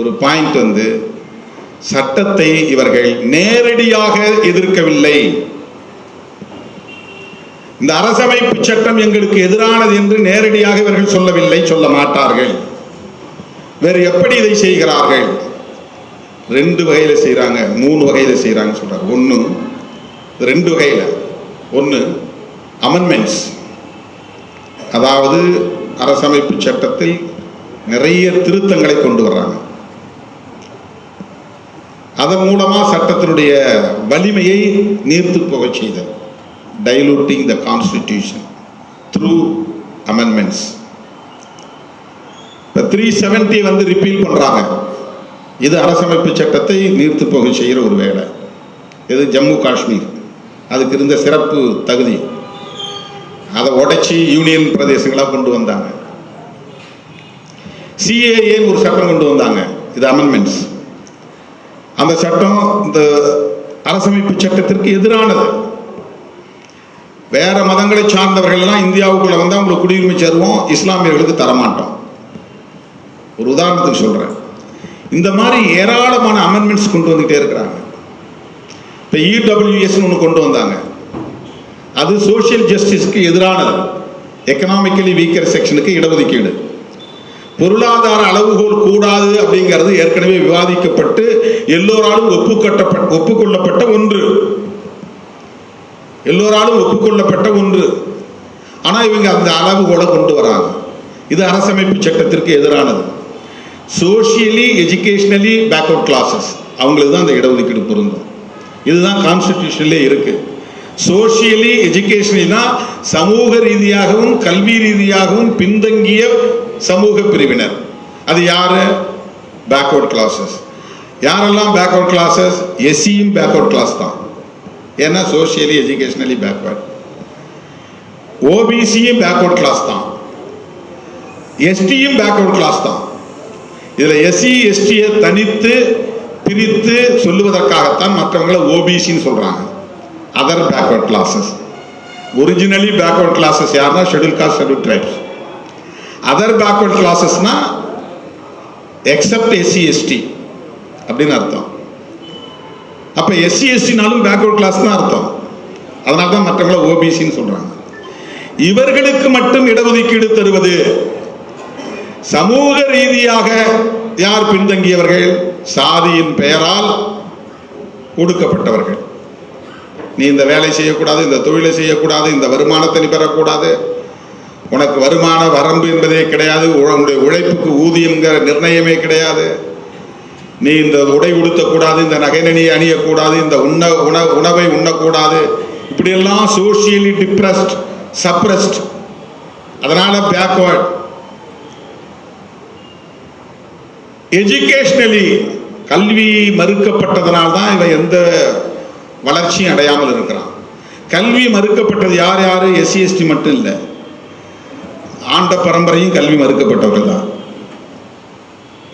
ஒரு பாயிண்ட் வந்து, சட்டத்தை இவர்கள் நேரடியாக எதிர்க்கவில்லை. இந்த அரசமைப்பு சட்டம் எங்களுக்கு எதிரானது என்று நேரடியாக இவர்கள் சொல்லவில்லை, சொல்ல மாட்டார்கள். வேறு எப்படி இதை செய்கிறார்கள்? 2 வகையில் செய்கிறாங்க, 3 வகையில் செய்கிறாங்க சொல்றாங்க. 2 வகையில். 1 அமெண்ட்மெண்ட்ஸ், அதாவது அரசமைப்பு சட்டத்தில் நிறைய திருத்தங்களை கொண்டு வர்றாங்க. அதன் மூலமா சட்டத்தினுடைய வலிமையை நீர்த்து போக செய்தல், டைலூட்டிங் த கான்ஸ்டிடியூஷன் த்ரூ அமெண்ட்மெண்ட்ஸ். இப்போ 370 வந்து ரிப்பீல் பண்றாங்க. இது அரசமைப்பு சட்டத்தை நீர்த்து போக செய்கிற ஒரு வேலை. இது ஜம்மு காஷ்மீர், அதுக்கு இருந்த சிறப்பு தகுதி, அதை உடைச்சி யூனியன் பிரதேசங்களாக கொண்டு வந்தாங்க. சிஏஏ ஒரு சட்டம் கொண்டு வந்தாங்க, இது அமெண்ட்மெண்ட்ஸ். அந்த சட்டம் இந்த அரசமைப்பு சட்டத்திற்கு எதிரானது. வேற மதங்களை சார்ந்தவர்கள் எல்லாம் இந்தியாவுக்குள்ள வந்தால் உங்களுக்கு குடியுரிமை தருவோம், இஸ்லாமியர்களுக்கு தரமாட்டோம். ஒரு உதாரணத்துக்கு சொல்றேன். இந்த மாதிரி ஏராளமான அமெண்ட்மெண்ட்ஸ் கொண்டு வந்துகிட்டே இருக்கிறாங்க. இப்போ இடபிள்யூஎஸ் ஒன்று கொண்டு வந்தாங்க, அது சோசியல் ஜஸ்டிஸ்க்கு எதிரானது. எக்கனாமிக்கலி வீக்கர் செக்ஷனுக்கு இடஒதுக்கீடு, பொருளாதார அளவுகோல் கூடாது அப்படிங்கிறது ஏற்கனவே விவாதிக்கப்பட்டு எல்லோராலும் ஒப்புக்கொள்ளப்பட்ட ஒன்று, எல்லோராலும் ஒப்புக்கொள்ளப்பட்ட ஒன்று. ஆனால் இவங்க அந்த அளவுகோலை கொண்டு வராங்க. இது அரசமைப்பு சட்டத்திற்கு எதிரானது. சோசியலி எஜுகேஷனலி பேக்வர்ட் கிளாஸஸ், அவங்களுக்கு தான் அந்த இடஒதுக்கீடு பொருந்தும். இதுதான் கான்ஸ்டிடியூஷன்லே இருக்கு. சோசியலி எஜுகேஷனா சமூக ரீதியாகவும் கல்வி ரீதியாகவும் பின்தங்கிய சமூக பிரிவினர். அது யாரு? Backward classes. யாரெல்லாம் பேக்வர்ட் கிளாஸஸ்? எஸ்சியும் பேக்வர்ட் கிளாஸ் தான், ஏன்னா சோசியலி எஜுகேஷனலி பேக்வர்ட். ஓபிசியும் பேக்வர்ட் கிளாஸ் தான், எஸ்டியும் பேக்வர்ட் கிளாஸ் தான். இதுல எஸ்சி எஸ்டியை தனித்து பிரித்து சொல்லுவதற்காகத்தான் மற்றவங்களை ஓபிசின்னு சொல்றாங்க. Other backward classes. Originally backward classes யாருன்னா schedule caste, schedule tribes. Other backward கிளாஸஸ்னா எக்ஸப்ட் எஸ்சி எஸ்டி அப்படின்னு அர்த்தம். அப்ப எஸ்சி எஸ்டினாலும் பேக்வர்ட் கிளாஸ் தான் அர்த்தம். அதனால தான் மற்றவங்களை ஓபிசின்னு சொல்றாங்க. இவர்களுக்கு மட்டும் இடஒதுக்கீடு தருவது, சமூக ரீதியாக யார் பின்தங்கியவர்கள்? சாதியின் பெயரால் ஒடுக்கப்பட்டவர்கள். நீ இந்த வேலை செய்யக்கூடாது, இந்த தொழிலை செய்யக்கூடாது, இந்த வருமானத்தை நீ பெறக்கூடாது, உனக்கு வருமான வரம்பு என்பதே கிடையாது, உன்னுடைய உழைப்புக்கு ஊதியங்கிற நிர்ணயமே கிடையாது, நீ இந்த உடை உடுத்தக்கூடாது, இந்த நகைநணி அணியக்கூடாது, இந்த உணவை உண்ணக்கூடாது, இப்படியெல்லாம் சோசியலி டிப்ரெஸ்ட், சப்ரெஸ்ட். அதனால பேக்வர்ட். எஜுகேஷனலி கல்வி மறுக்கப்பட்டதனால் தான் இவன் எந்த வளர்ச்சியும் அடையாமல் இருக்கிறான். கல்வி மறுக்கப்பட்டது யார் யாரு? எஸ்சி எஸ்டி மட்டும் இல்லை, ஆண்ட பரம்பரையும் கல்வி மறுக்கப்பட்டவர்கள் தான்.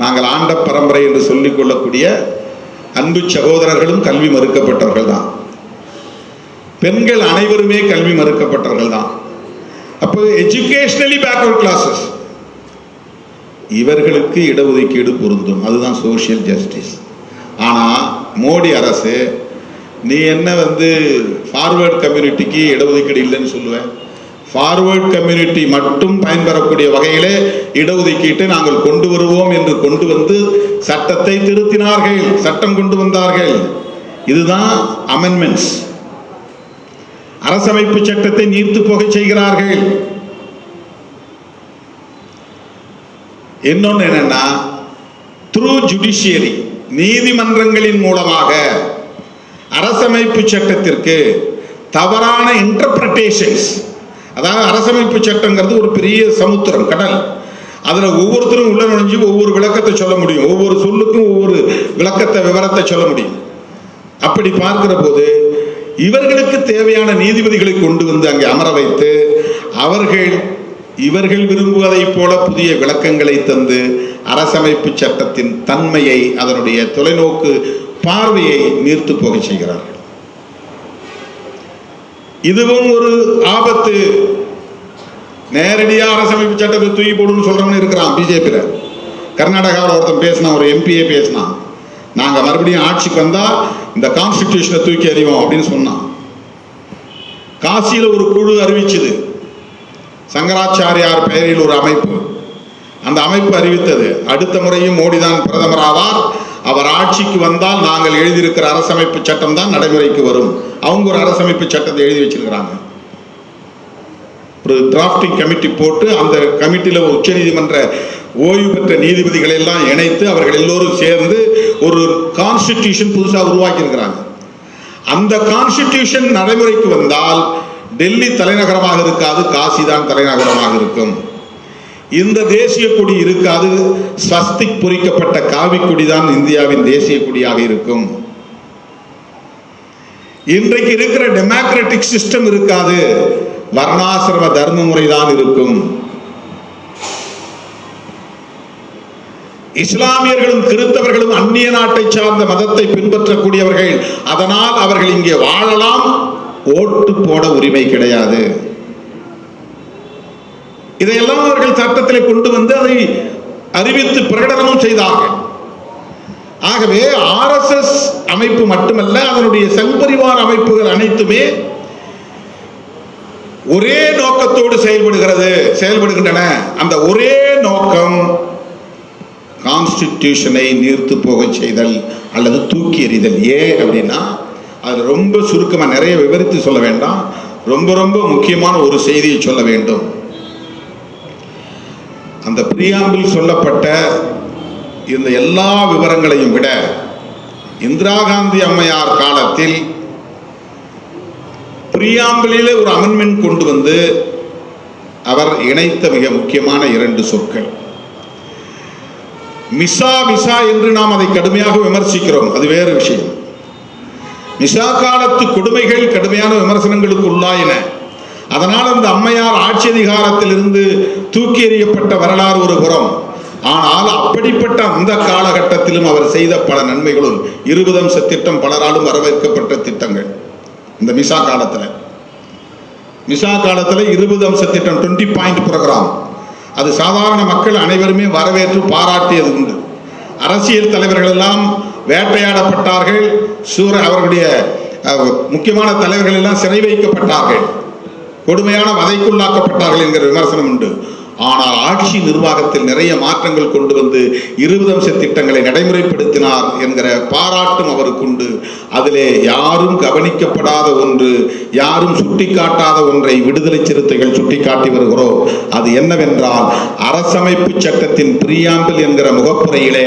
நாங்கள் ஆண்ட பரம்பரை என்று சொல்லிக் கொள்ளக்கூடிய அன்பு சகோதரர்களும் கல்வி மறுக்கப்பட்டவர்கள் தான். பெண்கள் அனைவருமே கல்வி மறுக்கப்பட்டவர்கள் தான். அப்போ எஜுகேஷனலி பேக்வர்ட் கிளாஸஸ், இவர்களுக்கு இடஒதுக்கீடு பொருந்தும். அதுதான் சோசியல் ஜஸ்டிஸ். ஆனால் மோடி அரசு, நீ என்ன ஃபார்வர்ட் கம்யூனிட்டிக்கு இடஒதுக்கீடு இல்லைன்னு சொல்லுவேன்? ஃபார்வர்ட் கம்யூனிட்டி மட்டும் பயன்பெறக்கூடிய வகையிலே இடஒதுக்கீட்டை நாங்கள் கொண்டு வருவோம் என்று கொண்டு வந்து சட்டத்தை திருத்தினார்கள், சட்டம் கொண்டு வந்தார்கள். இதுதான் அமெண்ட்மெண்ட்ஸ். அரசமைப்பு சட்டத்தை நீர்த்து போக செய்கிறார்கள். இன்னொன்னு என்னன்னா, த்ரூ ஜுடிஷியரி, நீதிமன்றங்களின் மூலமாக அரசமைப்பு சட்டத்திற்கு தவறான இன்டர்பிரேஷன்ஸ், அதாவது அரசமைப்பு சட்டங்கிறது ஒரு பெரிய சமுத்திரம், கடல். அதுல ஒவ்வொருத்தரும் உள்ள நுழைஞ்சு ஒவ்வொரு விளக்கத்தை சொல்ல முடியும், ஒவ்வொரு சொல்லுக்கும் ஒவ்வொரு விளக்கத்தை, விவரத்தை சொல்ல முடியும். அப்படி பார்க்கிற போது இவர்களுக்கு தேவையான நீதிபதிகளை கொண்டு வந்து அங்கே அமர வைத்து இவர்கள் விரும்புவதை போல புதிய விளக்கங்களை தந்து அரசமைப்பு சட்டத்தின் தன்மையை, அதனுடைய தொலைநோக்கு பார்வையை நீர்த்து போக செய்கிறார்கள். இதுவும் ஒரு ஆபத்து. நேரடியாக அரசமைப்பு சட்டத்தை தூக்கி போடுன்னு சொல்றவனு இருக்கிறான் பிஜேபியில். கர்நாடகாவில் ஒருத்தன் பேசினான், ஒரு எம்பிஏ பேசினான், நாங்கள் மறுபடியும் ஆட்சிக்கு வந்தால் இந்த கான்ஸ்டிடியூஷனை தூக்கி அறிவோம் அப்படின்னு சொன்னான். காசியில் ஒரு குழு அறிவிச்சது, சங்கராச்சாரியார் பெயரில் ஒரு அமைப்பு. அந்த அமைப்பு அறிவித்தது, அடுத்த முறையும் மோடி தான் பிரதமர் ஆவார், அவர் ஆட்சிக்கு வந்தால் நாங்கள் எழுதியிருக்கிற அரசமைப்பு சட்டம் தான் நடைமுறைக்கு வரும். அவங்க ஒரு அரசமைப்பு சட்டத்தை எழுதி வச்சிருக்கிறாங்க. ஒரு டிராஃப்டிங் கமிட்டி போட்டு அந்த கமிட்டியில் உச்ச நீதிமன்ற ஓய்வு பெற்ற நீதிபதிகளை எல்லாம் இணைத்து அவர்கள் எல்லோரும் சேர்ந்து ஒரு கான்ஸ்டிடியூஷன் புதுசாக உருவாக்கி இருக்கிறாங்க. அந்த கான்ஸ்டிடியூஷன் நடைமுறைக்கு வந்தால் டெல்லி தலைநகரமாக இருக்காது, காசி தான் தலைநகரமாக இருக்கும். இந்த தேசிய கொடி இருக்காது, ஸ்வஸ்திக் பொறிக்கப்பட்ட காவி கொடி தான் இந்தியாவின் தேசிய கொடியாக இருக்கும். இன்றைக்கு இருக்கிற டெமோக்ராட்டிக் சிஸ்டம் இருக்காது, வர்ணாசிரம தர்ம முறைதான் இருக்கும். இஸ்லாமியர்களும் கிறிஸ்தவர்களும் அந்நிய நாட்டை சார்ந்த மதத்தை பின்பற்றக்கூடியவர்கள், அதனால் அவர்கள் இங்கே வாழலாம், ஓட்டு போட உரிமை கிடையாது. இதையெல்லாம் அவர்கள் சட்டத்தில் கொண்டு வந்து அதை அறிவித்து பிரகடனமும் செய்தார்கள். ஆகவே RSS அமைப்பு மட்டுமல்ல, அதனுடைய சங்பரிவார் அமைப்புகள் அனைத்துமே ஒரே நோக்கத்தோடு செயல்படுகின்றன. அந்த ஒரே நோக்கம் கான்ஸ்டிடியூஷனை நீர்த்து போக செய்தல் அல்லது தூக்கி எறிதல். ஏன் அப்படின்னா, அது ரொம்ப சுருக்கமாக நிறைய விவரித்து சொல்ல வேண்டாம், ரொம்ப ரொம்ப முக்கியமான ஒரு செய்தியை சொல்ல வேண்டும். அந்த பிரியாம்பில் சொல்லப்பட்ட இந்த எல்லா விவரங்களையும் விட இந்திரா காந்தி அம்மையார் காலத்தில் பிரியாம்பிலே ஒரு அமெண்ட்மெண்ட் கொண்டு வந்து அவர் இணைத்த மிக முக்கியமான 2 சொற்கள். மிசா என்று நாம் அதை கடுமையாக விமர்சிக்கிறோம், அது வேறு விஷயம். மிசா காலத்து கொடுமைகள் கடுமையான விமர்சனங்களுக்கு உள்ளாயின. அதனால் அந்த அம்மையார் ஆட்சி அதிகாரத்தில் இருந்து தூக்கி எறியப்பட்ட வரலாறு ஒரு புறம். ஆனால் அப்படிப்பட்ட அந்த காலகட்டத்திலும் அவர் செய்த பல நன்மைகளும் 20 அம்ச திட்டம் பலராலும் வரவேற்கப்பட்ட திட்டங்கள். இந்த மிசா காலத்தில் 20 அம்ச திட்டம் 20 பாயிண்ட் ப்ரோக்ராம், அது சாதாரண மக்கள் அனைவருமே வரவேற்று பாராட்டியது உண்டு. அரசியல் தலைவர்கள் எல்லாம் வேட்டையாடப்பட்டார்கள், அவர்களுடைய முக்கியமான தலைவர்கள் எல்லாம் சிறை வைக்கப்பட்டார்கள், கொடுமையான வதைக்குள்ளாக்கப்பட்டார்கள் என்கிற விமர்சனம் உண்டு. ஆனால் ஆட்சி நிர்வாகத்தில் நிறைய மாற்றங்கள் கொண்டு வந்து 20 அம்ச திட்டங்களை நடைமுறைப்படுத்தினார் என்கிற பாராட்டும் அவருக்கு உண்டு. அதிலே யாரும் கவனிக்கப்படாத ஒன்று, யாரும் சுட்டிக்காட்டாத ஒன்றை விடுதலை சிறுத்தைகள் சுட்டிக்காட்டி வருகிறோம். அது என்னவென்றால், அரசமைப்பு சட்டத்தின் பிரியாம்பிள் என்கிற முகப்புரையிலே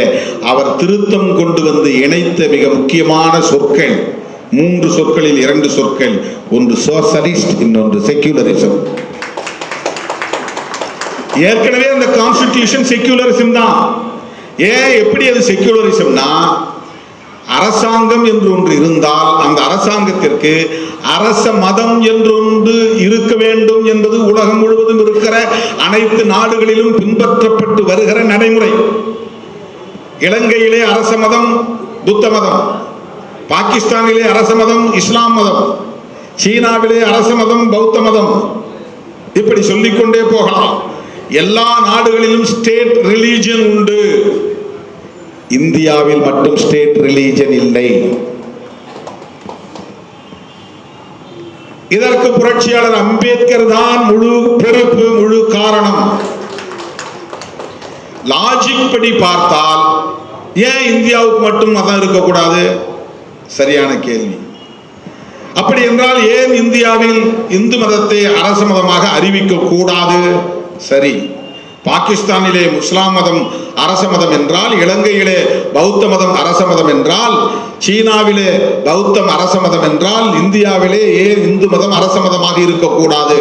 அவர் திருத்தம் கொண்டு வந்து இணைத்த மிக முக்கியமான சொற்கள் 3 சொற்களில் 2 சொற்கள், ஒன்று சோசலிஸ்ட், இன்னொன்று செக்யூலரிசம். ஏற்கனவே அந்த கான்ஸ்டிடியூஷன் செக்யூலரிசம் தான். ஏன், எப்படி அது செக்யூலரிசம்னா, அரசாங்கம் என்று ஒன்று இருந்தால் அந்த அரசாங்கத்திற்கு அரச மதம் என்றொன்று இருக்க வேண்டும் என்பது உலகம் முழுவதும் இருக்கிற அனைத்து நாடுகளிலும் பின்பற்றப்பட்டு வருகிற நடைமுறை. இலங்கையிலே அரச மதம் புத்த மதம், பாகிஸ்தானிலே அரச மதம் இஸ்லாம் மதம், சீனாவிலே அரச மதம் பௌத்த மதம், இப்படி சொல்லிக்கொண்டே போகலாம். எல்லா நாடுகளிலும் ஸ்டேட் ரிலீஜன் உண்டு. இந்தியாவில் மட்டும் ஸ்டேட் ரிலீஜன் இல்லை. இதற்கு புரட்சியாளர் அம்பேத்கர் தான் முழு பொறுப்பு, முழு காரணம். லாஜிக் படி பார்த்தால் ஏன் இந்தியாவுக்கு மட்டும் மதம் இருக்கக்கூடாது? சரியான கேள்வி. அப்படி என்றால் ஏன் இந்தியாவில் இந்து மதத்தை அரச மதமாக அறிவிக்க கூடாது? சரி, பாகிஸ்தானிலே முஸ்லாம் மதம் அரச மதம் என்றால், இலங்கையிலே பௌத்த மதம் அரச மதம் என்றால், சீனாவிலே பௌத்தம் அரச மதம் என்றால், இந்தியாவிலே ஏன் இந்து மதம் அரச மதமாக இருக்கக்கூடாது?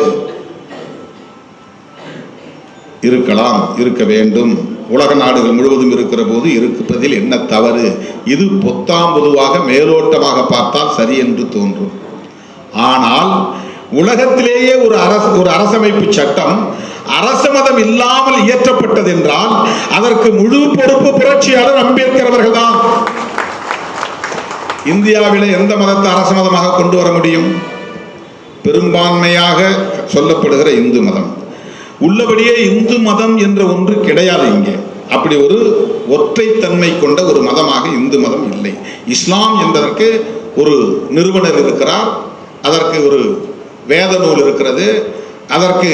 இருக்கலாம், இருக்க வேண்டும். உலக நாடுகள் முழுவதும் இருக்கிற போது இருப்பதில் என்ன தவறு? இது பொத்தாம் பொதுவாக மேலோட்டமாக பார்த்தால் சரி என்று தோன்றும். ஆனால் உலகத்திலேயே ஒரு அரசமைப்பு சட்டம் அரச மதம் இல்லாமல் இயற்றப்பட்டது என்றால் அதற்கு முழு பொறுப்பு புரட்சியாளர் அம்பேத்கர் அவர்கள் தான். இந்தியாவிலே எந்த மதத்தை அரச மதமாக கொண்டு வர முடியும்? பெரும்பான்மையாக சொல்லப்படுகிற இந்து மதம். உள்ளபடியே இந்து மதம் என்ற ஒன்று கிடையாது இங்கே. அப்படி ஒரு ஒற்றைத்தன்மை கொண்ட ஒரு மதமாக இந்து மதம் இல்லை. இஸ்லாம் என்பதற்கு ஒரு நிறுவனர் இருக்கிறார், அதற்கு ஒரு வேத நூல் இருக்கிறது, அதற்கு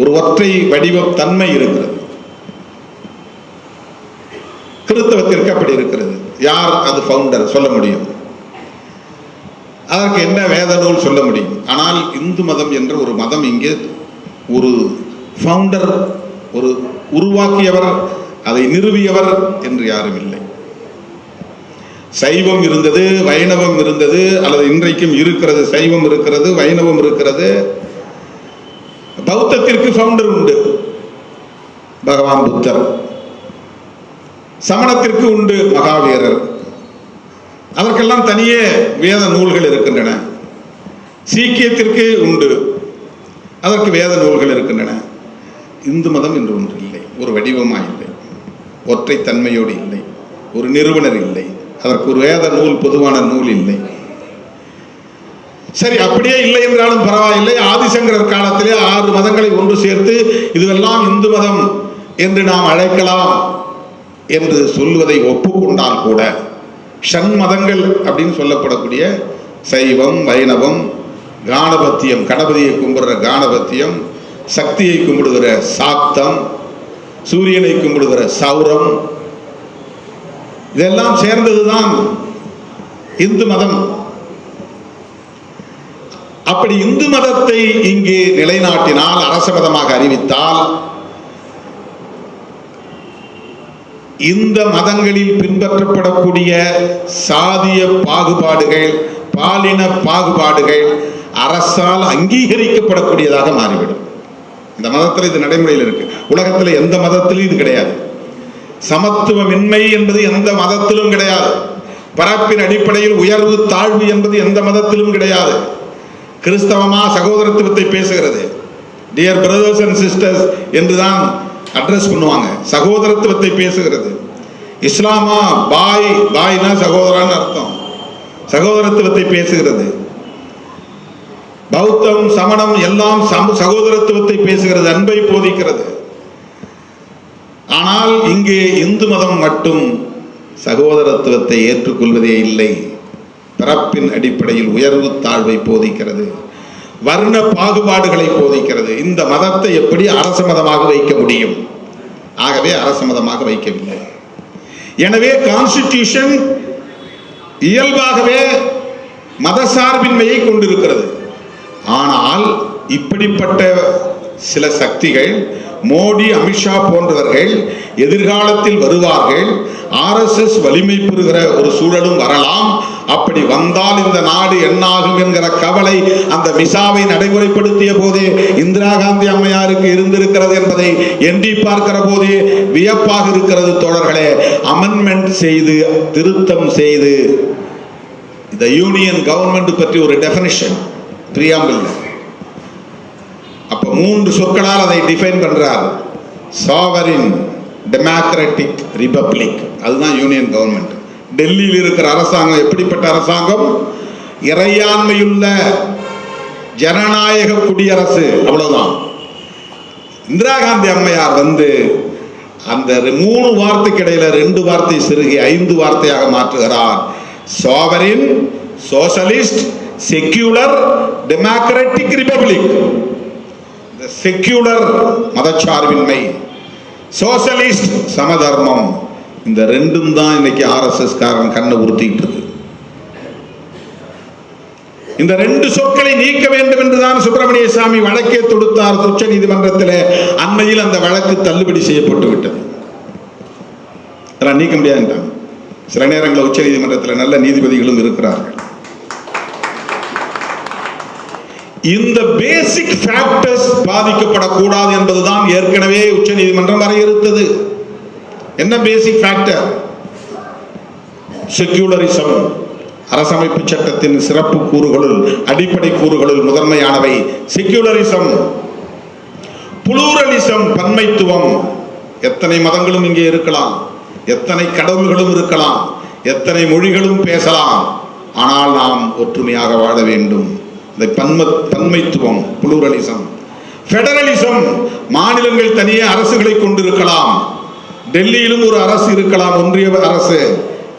ஒரு ஒற்றை வடிவ தன்மை இருக்கிறது. கிறிஸ்தவத்திற்கு அப்படி இருக்கிறது. யார் அது ஃபவுண்டர் சொல்ல முடியும்? அதற்கு என்ன வேத நூல் சொல்ல முடியும்? ஆனால் இந்து மதம் என்ற ஒரு மதம் இங்கே ஒரு ஃபவுண்டர், ஒரு உருவாக்கியவர், அதை நிறுவியவர் என்று யாரும் இல்லை. சைவம் இருந்தது, வைணவம் இருந்தது, அல்லது இன்றைக்கும் இருக்கிறது. சைவம் இருக்கிறது, வைணவம் இருக்கிறது. பௌத்தத்திற்கு ஃபவுண்டர் உண்டு, பகவான் புத்தர். சமணத்திற்கு உண்டு, மகாவீரர். அதற்கெல்லாம் தனியே வேத நூல்கள் இருக்கின்றன. சீக்கியத்திற்கு உண்டு, அதற்கு வேத நூல்கள் இருக்கின்றன. இந்து மதம் என்று ஒன்று இல்லை, ஒரு வடிவமாக இல்லை, ஒற்றை தன்மையோடு இல்லை, ஒரு நிறுவனர் இல்லை, அதற்கு ஒரு வேத நூல், பொதுவான நூல் இல்லை. சரி, அப்படியே இல்லை என்றாலும் பரவாயில்லை. ஆதிசங்கரர் காலத்திலே 6 மதங்களை ஒன்று சேர்த்து இதுவெல்லாம் இந்து மதம் என்று நாம் அழைக்கலாம் என்று சொல்வதை ஒப்புக்கொண்டால் கூட ஷண்மதங்கள் அப்படின்னு சொல்லப்படக்கூடிய சைவம், வைணவம், காணபத்தியம், கணபதியை கும்பிடுற காணபத்தியம், சக்தியை கும்பிடுகிற சாக்தம், சூரியனை கும்பிடுகிற சௌரம், இதெல்லாம் சேர்ந்ததுதான் இந்து மதம். அப்படி இந்து மதத்தை இங்கே நிலைநாட்டினால், அரச மதமாக அறிவித்தால், இந்த மதங்களில் பின்பற்றப்படக்கூடிய சாதிய பாகுபாடுகள், பாலின பாகுபாடுகள் அரசால் அங்கீகரிக்கப்படக்கூடியதாக மாறிவிடும். இந்த மதத்தில் இது நடைமுறையில் இருக்கு. உலகத்தில் எந்த மதத்திலும் இது கிடையாது. சமத்துவமின்மை என்பது எந்த மதத்திலும் கிடையாது. பரப்பின் அடிப்படையில் உயர்வு தாழ்வு என்பது எந்த மதத்திலும் கிடையாது. கிறிஸ்தவமா சகோதரத்துவத்தை பேசுகிறது, டியர் பிரதர்ஸ் அண்ட் சிஸ்டர்ஸ் என்றுதான் அட்ரஸ் பண்ணுவாங்க, சகோதரத்துவத்தை பேசுகிறது. இஸ்லாமா பாய்னா சகோதரான்னு அர்த்தம், சகோதரத்துவத்தை பேசுகிறது. பௌத்தம், சமணம் எல்லாம் சகோதரத்துவத்தை பேசுகிறது, அன்பை போதிக்கிறது. ஆனால் இங்கே இந்து மதம் மட்டும் சகோதரத்துவத்தை ஏற்றுக்கொள்வதே இல்லை. பிறப்பின் அடிப்படையில் உயர்வு தாழ்வை போதிக்கிறது, வர்ண பாகுபாடுகளை போதிக்கிறது. இந்த மதத்தை எப்படி அரச மதமாக வைக்க முடியும்? ஆகவே அரச மதமாக வைக்கவில்லை. எனவே கான்ஸ்டிடியூஷன் இயல்பாகவே மதசார்பின்மையை கொண்டிருக்கிறது. ஆனால் இப்படிப்பட்ட சில சக்திகள், மோடி, அமித்ஷா போன்றவர்கள் எதிர்காலத்தில் வருவார்கள். RSS வலிமை பெறுகிற ஒரு சூழலும் வரலாம். அப்படி வந்தால் இந்த நாடு என்னாகும் என்கிற கவலை அந்த மிசாவை நடைமுறைப்படுத்திய போதே இந்திரா காந்தி அம்மையாருக்கு இருந்திருக்கிறது என்பதை எண்ணி பார்க்கிற போதே வியப்பாக இருக்கிறது. தோழர்களே, அமெண்ட்மெண்ட் செய்து, திருத்தம் செய்து, இந்த யூனியன் கவர்மெண்ட் பற்றி ஒரு டெஃபினிஷன் பிரியாம்பிள், அப்ப 3 சொற்களால் அதை டிஃபைன் பண்றார். சாவரின் டெமோக்ராட்டிக் ரிபப்ளிக், அதுதான் யூனியன் கவர்மெண்ட். டெல்லியில் இருக்கிற அரசாங்கம் எப்படிப்பட்ட அரசாங்கம்? இறையாண்மையுள்ள ஜனநாயக குடியரசு, அவ்வளவுதான். இந்திரா காந்தி அம்மையார் அந்த 3 வார்த்தைக்கு இடையில 2 வார்த்தை சிறுகி 5 வார்த்தையாக மாற்றுகிறார். Sovereign, socialist, secular, democratic republic. Secular மதச்சார்பின்மை, சோஷலிஸ்ட் சமதர்மம், இந்த 2ம் தான் இன்னைக்கு RSS காரன் கண்ணை உறுத்திட்டு இருக்கு. இந்த 2 சொற்களை நீக்க வேண்டும் என்றுதான் சுப்பிரமணிய சாமி வழக்கே தொடுத்தார் உச்ச நீதிமன்றத்தில். அண்மையில் அந்த வழக்கு தள்ளுபடி செய்யப்பட்டு விட்டது. நீக்க முடியாது. சில நேரங்களில் உச்ச நீதிமன்றத்தில் நல்ல நீதிபதிகளும் இருக்கிறார்கள். இந்த பேசிக் ஃபேக்டர்ஸ் பாதிக்கப்படக்கூடாது என்பதுதான் ஏற்கனவே உச்ச நீதிமன்றம் வரையறுத்தது. என்ன பேசிக் ஃபேக்டர்? செக்யூலரிசம். அரசமைப்பு சட்டத்தின் சிறப்பு கூறுகளுள் அடிப்படை கூறுகளுள் முதன்மையானவை செக்யூலரிசம். புளூரலிசம், பன்மைத்துவம். எத்தனை மதங்களும் இங்கே இருக்கலாம், எத்தனை கடவுள்களும் இருக்கலாம், எத்தனை மொழிகளும் பேசலாம், ஆனால் நாம் ஒற்றுமையாக வாழ வேண்டும். இந்த பன்மைத்துவம், புளூரலிசம். ஃபெடரலிசம், மாநிலங்கள் தனியே அரசுகளை கொண்டிருக்கலாம். டெல்லியிலும் ஒரு அரசு இருக்கலாம், ஒன்றிய அரசு.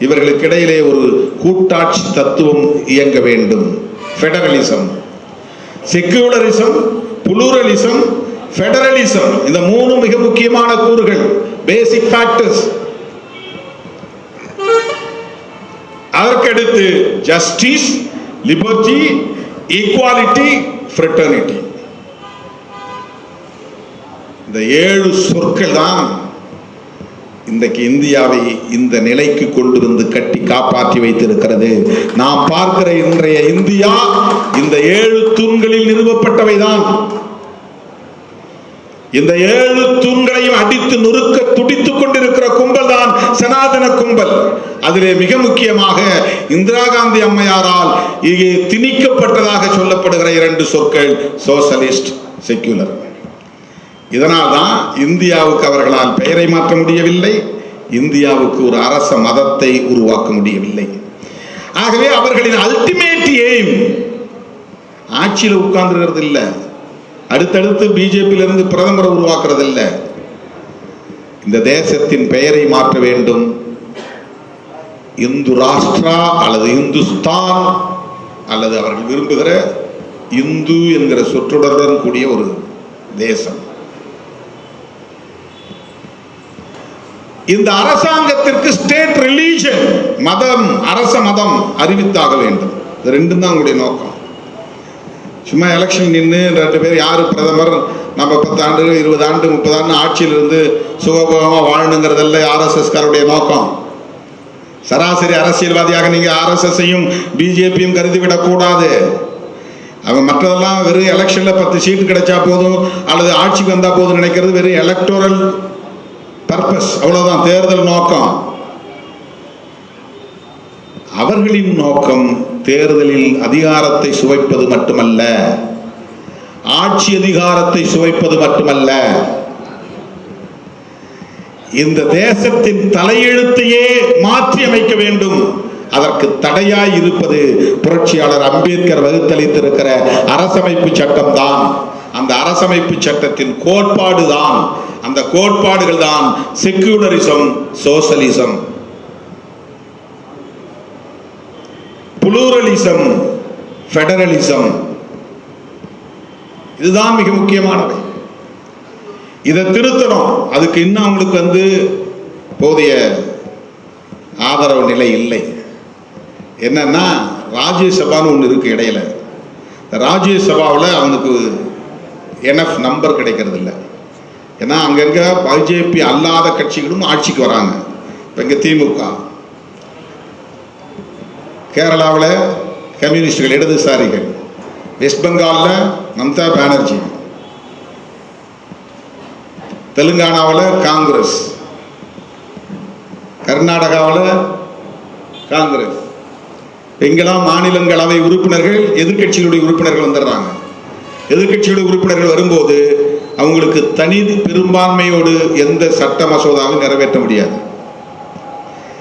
இவர்களுக்கு இடையிலே ஒரு கூட்டாட்சி தத்துவம் இயங்க வேண்டும். ஃபெடரலிசம். செக்யூலரிசம், புளூரலிசம், ஃபெடரலிசம், இந்த 3 மிக முக்கியமான கூறுகள், பேசிக் ஃபேக்டர்ஸ். அதற்கடுத்து ஜஸ்டிஸ், லிபர்ட்டி, ஈக்குவாலிட்டி, ஃப்ரெட்டர்னிட்டி. இந்த 7 சொற்கள் தான் இன்றைக்கு இந்தியாவை இந்த நிலைக்கு கொண்டு வந்து கட்டி காப்பாற்றி வைத்திருக்கிறது. நாம் பார்க்கிற இன்றைய இந்தியா இந்த 7 தூண்களில் நிறுவப்பட்டவைதான். இந்த 7 தூண்களையும் அடித்து நொறுக்க துடித்துக் கொண்டிருக்கிற கும்பல் தான் சனாதன கும்பல். அதிலே மிக முக்கியமாக இந்திரா காந்தி அம்மையாரால் இங்கே திணிக்கப்பட்டதாக சொல்லப்படுகிற 2 சொற்கள் சோசலிஸ்ட், செக்யூலர். இதனால் தான் இந்தியாவுக்கு அவர்களால் பெயரை மாற்ற முடியவில்லை, இந்தியாவுக்கு ஒரு அரச மதத்தை உருவாக்க முடியவில்லை. ஆகவே அவர்களின் அல்டிமேட் எய்ம் ஆட்சியில் உட்கார்ந்துகிறது இல்லை, அடுத்தடுத்து பிஜேபியிலிருந்து பிரதமரை உருவாக்குறது இல்லை. இந்த தேசத்தின் பெயரை மாற்ற வேண்டும். இந்து ராஷ்டிரா அல்லது இந்துஸ்தான் அல்லது அவர்கள் விரும்புகிற இந்து என்கிற சொற்றொடருடன் கூடிய ஒரு தேசம். இந்த அரசாங்கத்திற்கு ஸ்டேட் ரிலீஜன், மதம், அரச மதம் அறிவித்தாக வேண்டும். இது 2 தான் உங்களுடைய நோக்கம். சும்மா எலெக்ஷன் நின்று 2 பேர் யாரு பிரதமர், நம்ம 10 ஆண்டு 20 ஆண்டு 30 ஆண்டு ஆட்சியில் இருந்து சுகபோகமாக வாழணுங்கிறதல்ல ஆர்எஸ்எஸ் காருடைய நோக்கம். சராசரி அரசியல்வாதியாக நீங்க ஆர்எஸ்எஸ்ஸையும் பிஜேபியும் கருதிவிடக் கூடாது. அவன் மற்றதெல்லாம் வெறும் எலெக்ஷன்ல 10 சீட்டு கிடைச்சா போதும் அல்லது ஆட்சிக்கு வந்தா போதும் நினைக்கிறது வெறும் எலக்டோரல் பர்பஸ், அவ்வளவுதான், தேர்தல் நோக்கம். அவர்களின் நோக்கம் தேர்தலில் அதிகாரத்தை சுவைப்பது மட்டுமல்ல, ஆட்சி அதிகாரத்தை சுவைப்பது மட்டுமல்ல, இந்த தேசத்தின் தலையெழுத்தையே மாற்றி அமைக்க வேண்டும். அதற்கு தடையாய் இருப்பது புரட்சியாளர் அம்பேத்கர் வகுத்தளித்திருக்கிற அரசமைப்பு சட்டம் தான். அந்த அரசமைப்பு சட்டத்தின் கோட்பாடு தான், அந்த கோட்பாடுகள் தான் செக்யூலரிசம், சோசலிசம், புளூரலிசம், ஃபெடரலிசம். இதுதான் மிக முக்கியமானவை. இதை திருத்தணும். அதுக்கு இன்னும் அவங்களுக்கு போதிய ஆதரவு நிலை இல்லை. என்னன்னா ராஜ்யசபான்னு ஒன்று இருக்கு இடையில. ராஜ்யசபாவில் அவனுக்கு எனஃப் நம்பர் கிடைக்கிறது இல்லை. ஏன்னா அங்கங்க பிஜேபி அல்லாத கட்சிகளும் ஆட்சிக்கு வராங்க. இப்போ இங்கே திமுக, கேரளாவில் கம்யூனிஸ்டுகள், இடதுசாரிகள், வெஸ்ட் பெங்காலில் மம்தா பானர்ஜி, தெலுங்கானாவில் காங்கிரஸ், கர்நாடகாவில் காங்கிரஸ். எங்கெல்லாம் மாநிலங்களவை உறுப்பினர்கள் எதிர்கட்சிகளுடைய உறுப்பினர்கள் வந்துடுறாங்க. எதிர்கட்சியுடைய உறுப்பினர்கள் வரும்போது அவங்களுக்கு தனி பெரும்பான்மையோடு எந்த சட்ட மசோதாவும் நிறைவேற்ற முடியாது.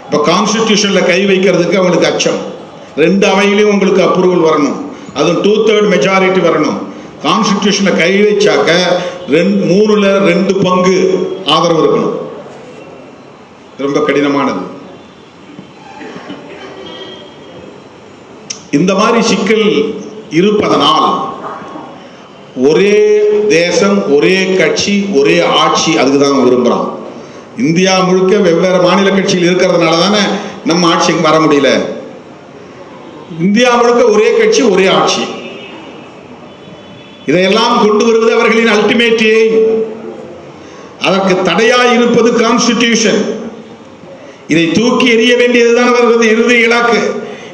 இப்போ கான்ஸ்டிடியூஷன்ல கை வைக்கிறதுக்கு அவங்களுக்கு அச்சம். 2 அவையிலையும் உங்களுக்கு அப்ரூவல் வரணும், அதுவும் 2/3 மெஜாரிட்டி வரணும். கான்ஸ்டிடியூஷன்ல கை வச்சாக்க 3ல் 2 பங்கு ஆதரவு இருக்கணும். ரொம்ப கடினமானது. இந்த மாதிரி சிக்கல் இருப்பதனால் ஒரே தேசம், ஒரே கட்சி, ஒரே ஆட்சி, அதுக்கு தான் விரும்புகிறான். இந்தியா முழுக்க வெவ்வேறு மாநில கட்சிகள் இருக்கிறதுனால தானே நம்ம ஆட்சிக்கு வர முடியல. இந்தியா முழுக்க ஒரே கட்சி ஒரே ஆட்சி. இதையெல்லாம் கொண்டு வருவது அவர்களின் அல்டிமேட் எய்ம். அதற்கு தடையாய் இருப்பது கான்ஸ்டிடியூஷன். இதை தூக்கி எறிய வேண்டியதுதான் அவர்களது இறுதி இலக்கு.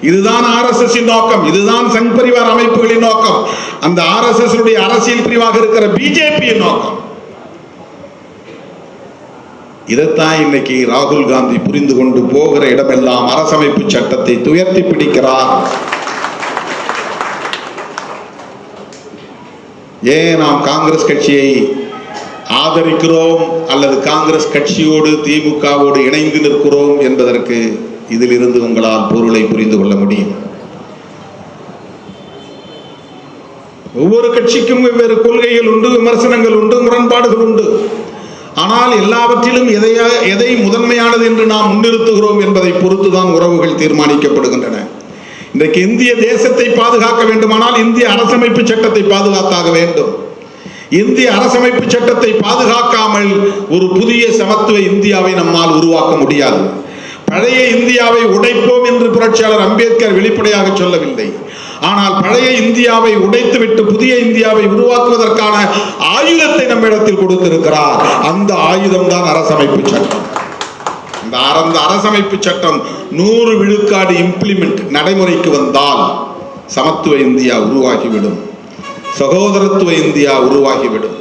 இதுதான் RSS நோக்கம், இதுதான் சங் பரிவார் அமைப்புகளின் நோக்கம், அந்த RSS அரசியல் பிரிவாக இருக்கிற பிஜேபியின் நோக்கம். இதைத்தான் இன்னைக்கு ராகுல் காந்தி புரிந்து கொண்டு போகிற இடமெல்லாம் அரசமைப்பு சட்டத்தை துயர்த்தி பிடிக்கிறார். ஏன் நாம் காங்கிரஸ் கட்சியை ஆதரிக்கிறோம் அல்லது காங்கிரஸ் கட்சியோடு திமுகவோடு இணைந்து நிற்கிறோம் என்பதற்கு இதிலிருந்து உங்களால் பொருளை புரிந்து கொள்ள முடியும். ஒவ்வொரு கட்சிக்கும் வெவ்வேறு கொள்கைகள் உண்டு, விமர்சனங்கள் உண்டு, முரண்பாடுகள் உண்டு. ஆனால் எல்லாவற்றிலும் எதை முதன்மையானது என்று நாம் முன்னிறுத்துகிறோம் என்பதை பொறுத்துதான் உறவுகள் தீர்மானிக்கப்படுகின்றன. இன்றைக்கு இந்திய தேசத்தை பாதுகாக்க வேண்டுமானால் இந்திய அரசமைப்பு சட்டத்தை பாதுகாத்தாக வேண்டும். இந்திய அரசமைப்பு சட்டத்தை பாதுகாக்காமல் ஒரு புதிய சமத்துவ இந்தியாவை நம்மால் உருவாக்க முடியாது. பழைய இந்தியாவை உடைப்போம் என்று புரட்சியாளர் அம்பேத்கர் வெளிப்படையாக சொல்லவில்லை. ஆனால் பழைய இந்தியாவை உடைத்துவிட்டு புதிய இந்தியாவை உருவாக்குவதற்கான ஆயுதத்தை நம்மிடத்தில் கொடுத்திருக்கிறார். அந்த ஆயுதம் தான் அரசமைப்பு சட்டம். அந்த அரசமைப்பு சட்டம் 100 விழுக்காடு இம்ப்ளிமெண்ட் நடைமுறைக்கு வந்தால் சமத்துவ இந்தியா உருவாகிவிடும், சகோதரத்துவ இந்தியா உருவாகிவிடும்.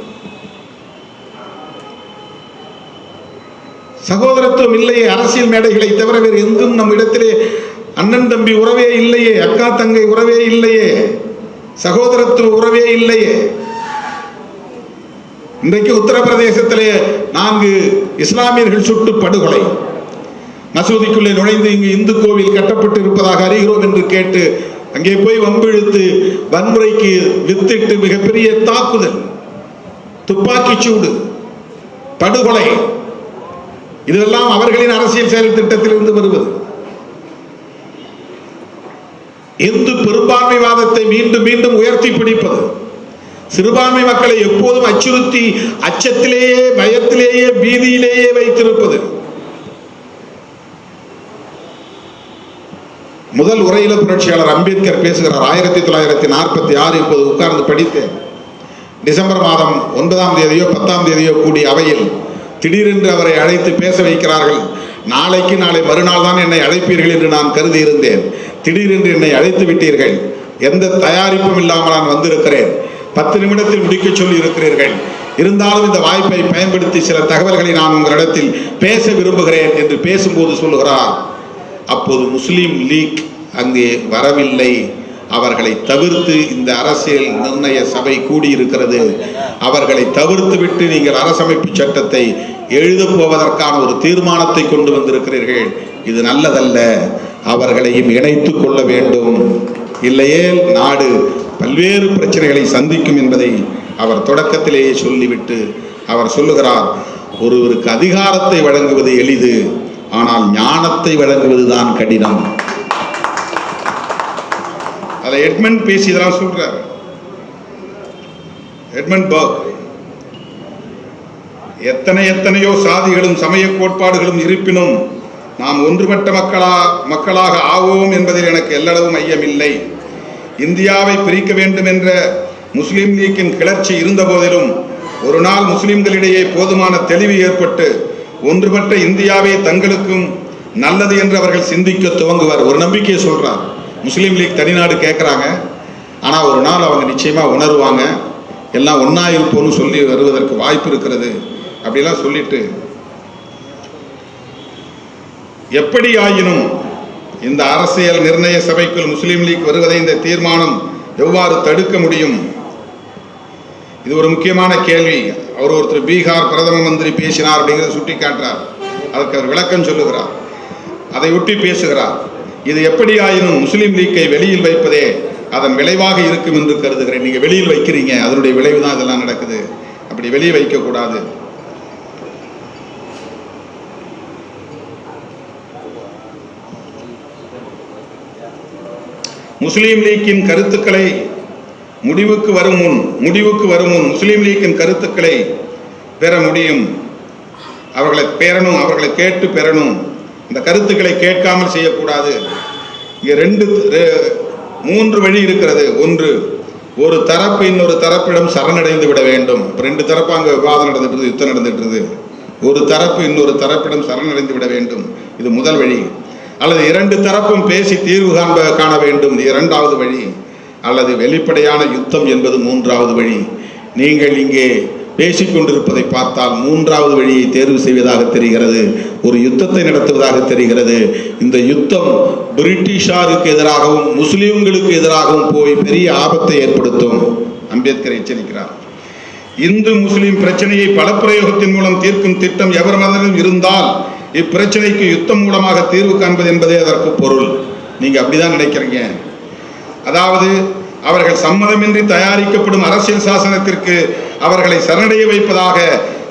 சகோதரத்துவம் இல்லையே, அரசியல் மேடைகளை தவிர வேறு எங்கும் நம் இடத்திலே அண்ணன் தம்பி உறவே இல்லையே, அக்கா தங்கை உறவே இல்லையே, சகோதரத்துவ உறவே இல்லையே. இன்றைக்கு உத்தரப்பிரதேசத்திலே 4 இஸ்லாமியர்கள் சுட்டு படுகொலை. மசூதிக்குள்ளே நுழைந்து இங்கு இந்து கோவில் கட்டப்பட்டு இருப்பதாக அறிகிறோம் என்று கேட்டு அங்கே போய் வம்பிழுத்து வன்முறைக்கு வித்திட்டு மிகப்பெரிய தாக்குதல், துப்பாக்கி சூடு, படுகொலை. இதெல்லாம் அவர்களின் அரசியல் செயல் திட்டத்திலிருந்து வருவது. இந்து பெரும்பான்மைவாதத்தை மீண்டும் மீண்டும் உயர்த்தி பிடிப்பது, சிறுபான்மை மக்களை எப்போதும் அச்சுறுத்தி அச்சத்திலேயே, பயத்திலேயே, பீதியிலேயே வைத்திருப்பது. முதல் உரையில புரட்சியாளர் அம்பேத்கர் பேசுகிறார். 1946 இப்போது உட்கார்ந்து படித்தேன். டிசம்பர் மாதம் 9ஆம் தேதியோ 10ஆம் தேதியோ கூடிய அவையில் திடீரென்று அவரை அழைத்து பேச வைக்கிறார்கள். நாளை மறுநாள் தான் என்னை அழைப்பீர்கள் என்று நான் கருதி இருந்தேன். திடீரென்று என்னை அழைத்து விட்டீர்கள். எந்த தயாரிப்பும் இல்லாமல் நான் வந்திருக்கிறேன். 10 நிமிடத்தில் முடிக்க சொல்லி இருக்கிறீர்கள். இருந்தாலும் இந்த வாய்ப்பை பயன்படுத்தி சில தகவல்களை நான் உங்களிடத்தில் பேச விரும்புகிறேன் என்று பேசும்போது சொல்லுகிறார், அப்போது முஸ்லீம் லீக் அங்கே வரவில்லை, அவர்களை தவிர்த்து இந்த அரசியல் நிர்ணய சபை கூடியிருக்கிறது, அவர்களை தவிர்த்து விட்டு நீங்கள் அரசமைப்பு சட்டத்தை எழுதப் போவதற்கான ஒரு தீர்மானத்தை கொண்டு வந்திருக்கிறீர்கள், இது நல்லதல்ல, அவர்களையும் இணைத்துக் கொள்ள வேண்டும், இல்லையே நாடு பல்வேறு பிரச்சனைகளை சந்திக்கும் என்பதை அவர் தொடக்கத்திலேயே சொல்லிவிட்டு அவர் சொல்லுகிறார், ஒருவருக்கு அதிகாரத்தை வழங்குவது எளிது, ஆனால் ஞானத்தை வழங்குவதுதான் கடினம். அதை எட்மண்ட் பேசி இதெல்லாம் சொல்றார். எட்மண்ட் பர்க் எத்தனையோ சாதிகளும் சமய கோட்பாடுகளும் இருப்பினும் நாம் ஒன்றுபட்ட மக்களாக ஆவோம் என்பதில் எனக்கு எல்லளவும் ஐயமில்லை. இந்தியாவை பிரிக்க வேண்டும் என்ற முஸ்லிம் லீக்கின் கிளர்ச்சி இருந்த போதிலும் ஒரு நாள் முஸ்லிம்களிடையே போதுமான தெளிவு ஏற்பட்டு ஒன்றுபட்ட இந்தியாவை தங்களுக்கும் நல்லது என்று அவர்கள் சிந்திக்க துவங்குவார். ஒரு நம்பிக்கையை சொல்றார். முஸ்லீம் லீக் தனிநாடு கேட்குறாங்க, ஆனால் ஒரு நாள் அவங்க நிச்சயமாக உணர்வாங்க, எல்லாம் ஒன்றா இருப்போம்னு சொல்லி வருவதற்கு வாய்ப்பு இருக்கிறது அப்படிலாம் சொல்லிட்டு, எப்படி ஆயினும் இந்த அரசியல் நிர்ணய சபைக்குள் முஸ்லீம் லீக் வருவதை இந்த தீர்மானம் எவ்வாறு தடுக்க முடியும்? இது ஒரு முக்கியமான கேள்வி. ஒருத்தர் பீகார் பிரதம மந்திரி பேசினார் அப்படிங்கிறத சுட்டி காட்டுறார். அதற்கு அவர் விளக்கம் சொல்லுகிறார், அதை ஒட்டி பேசுகிறார். இது எப்படி ஆயினும் முஸ்லீம் லீக்கை வெளியில் வைப்பதே அதன் விளைவாக இருக்கும் என்று கருதுகிறேன். நீங்க வெளியில் வைக்கிறீங்க, அதனுடைய விளைவு தான் இதெல்லாம் நடக்குது. அப்படி வெளியே வைக்க கூடாது. முஸ்லீம் லீக்கின் கருத்துக்களை முடிவுக்கு வரும் முன் முஸ்லீம் லீக்கின் கருத்துக்களை பெற முடியும். அவர்களை பெறணும், அவர்களை கேட்டு பெறணும். இந்த கருத்துக்களை கேட்காமல் செய்யக்கூடாது. இங்கே 3 வழி இருக்கிறது. ஒன்று, ஒரு தரப்பு இன்னொரு தரப்பிடம் சரணடைந்து விட வேண்டும். 2 தரப்பு அங்கே விவாதம் நடந்துட்டு, யுத்தம் நடந்துட்டு, ஒரு தரப்பு இன்னொரு தரப்பிடம் சரணடைந்து விட வேண்டும். இது முதல் வழி. அல்லது 2 தரப்பும் பேசி தீர்வு காண வேண்டும், 2வது வழி. அல்லது வெளிப்படையான யுத்தம் என்பது 3வது வழி. நீங்கள் இங்கே பேசிக்கொண்டிருப்பதை பார்த்தால் 3வது வழியை தேர்வு செய்வதாக தெரிகிறது. ஒரு யுத்தத்தை நடத்துவதாக தெரிகிறது. இந்த யுத்தம் பிரிட்டிஷாருக்கு எதிராகவும் முஸ்லிம்களுக்கு எதிராகவும் போய் பெரிய ஆபத்தை ஏற்படுத்தும். அம்பேத்கர் எச்சரிக்கிறார். இந்து முஸ்லிம் பிரச்சனையை பலப்பிரயோகத்தின் மூலம் தீர்க்கும் திட்டம் எவர் மனதிலும் இருந்தால் இப்பிரச்சனைக்கு யுத்தம் மூலமாக தீர்வு காண்பது என்பதே அதற்கு பொருள். நீங்க அப்படிதான் நினைக்கிறீங்க. அதாவது அவர்கள் சம்மதமின்றி தயாரிக்கப்படும் அரசியல் சாசனத்திற்கு அவர்களை சரணடைய வைப்பதாக,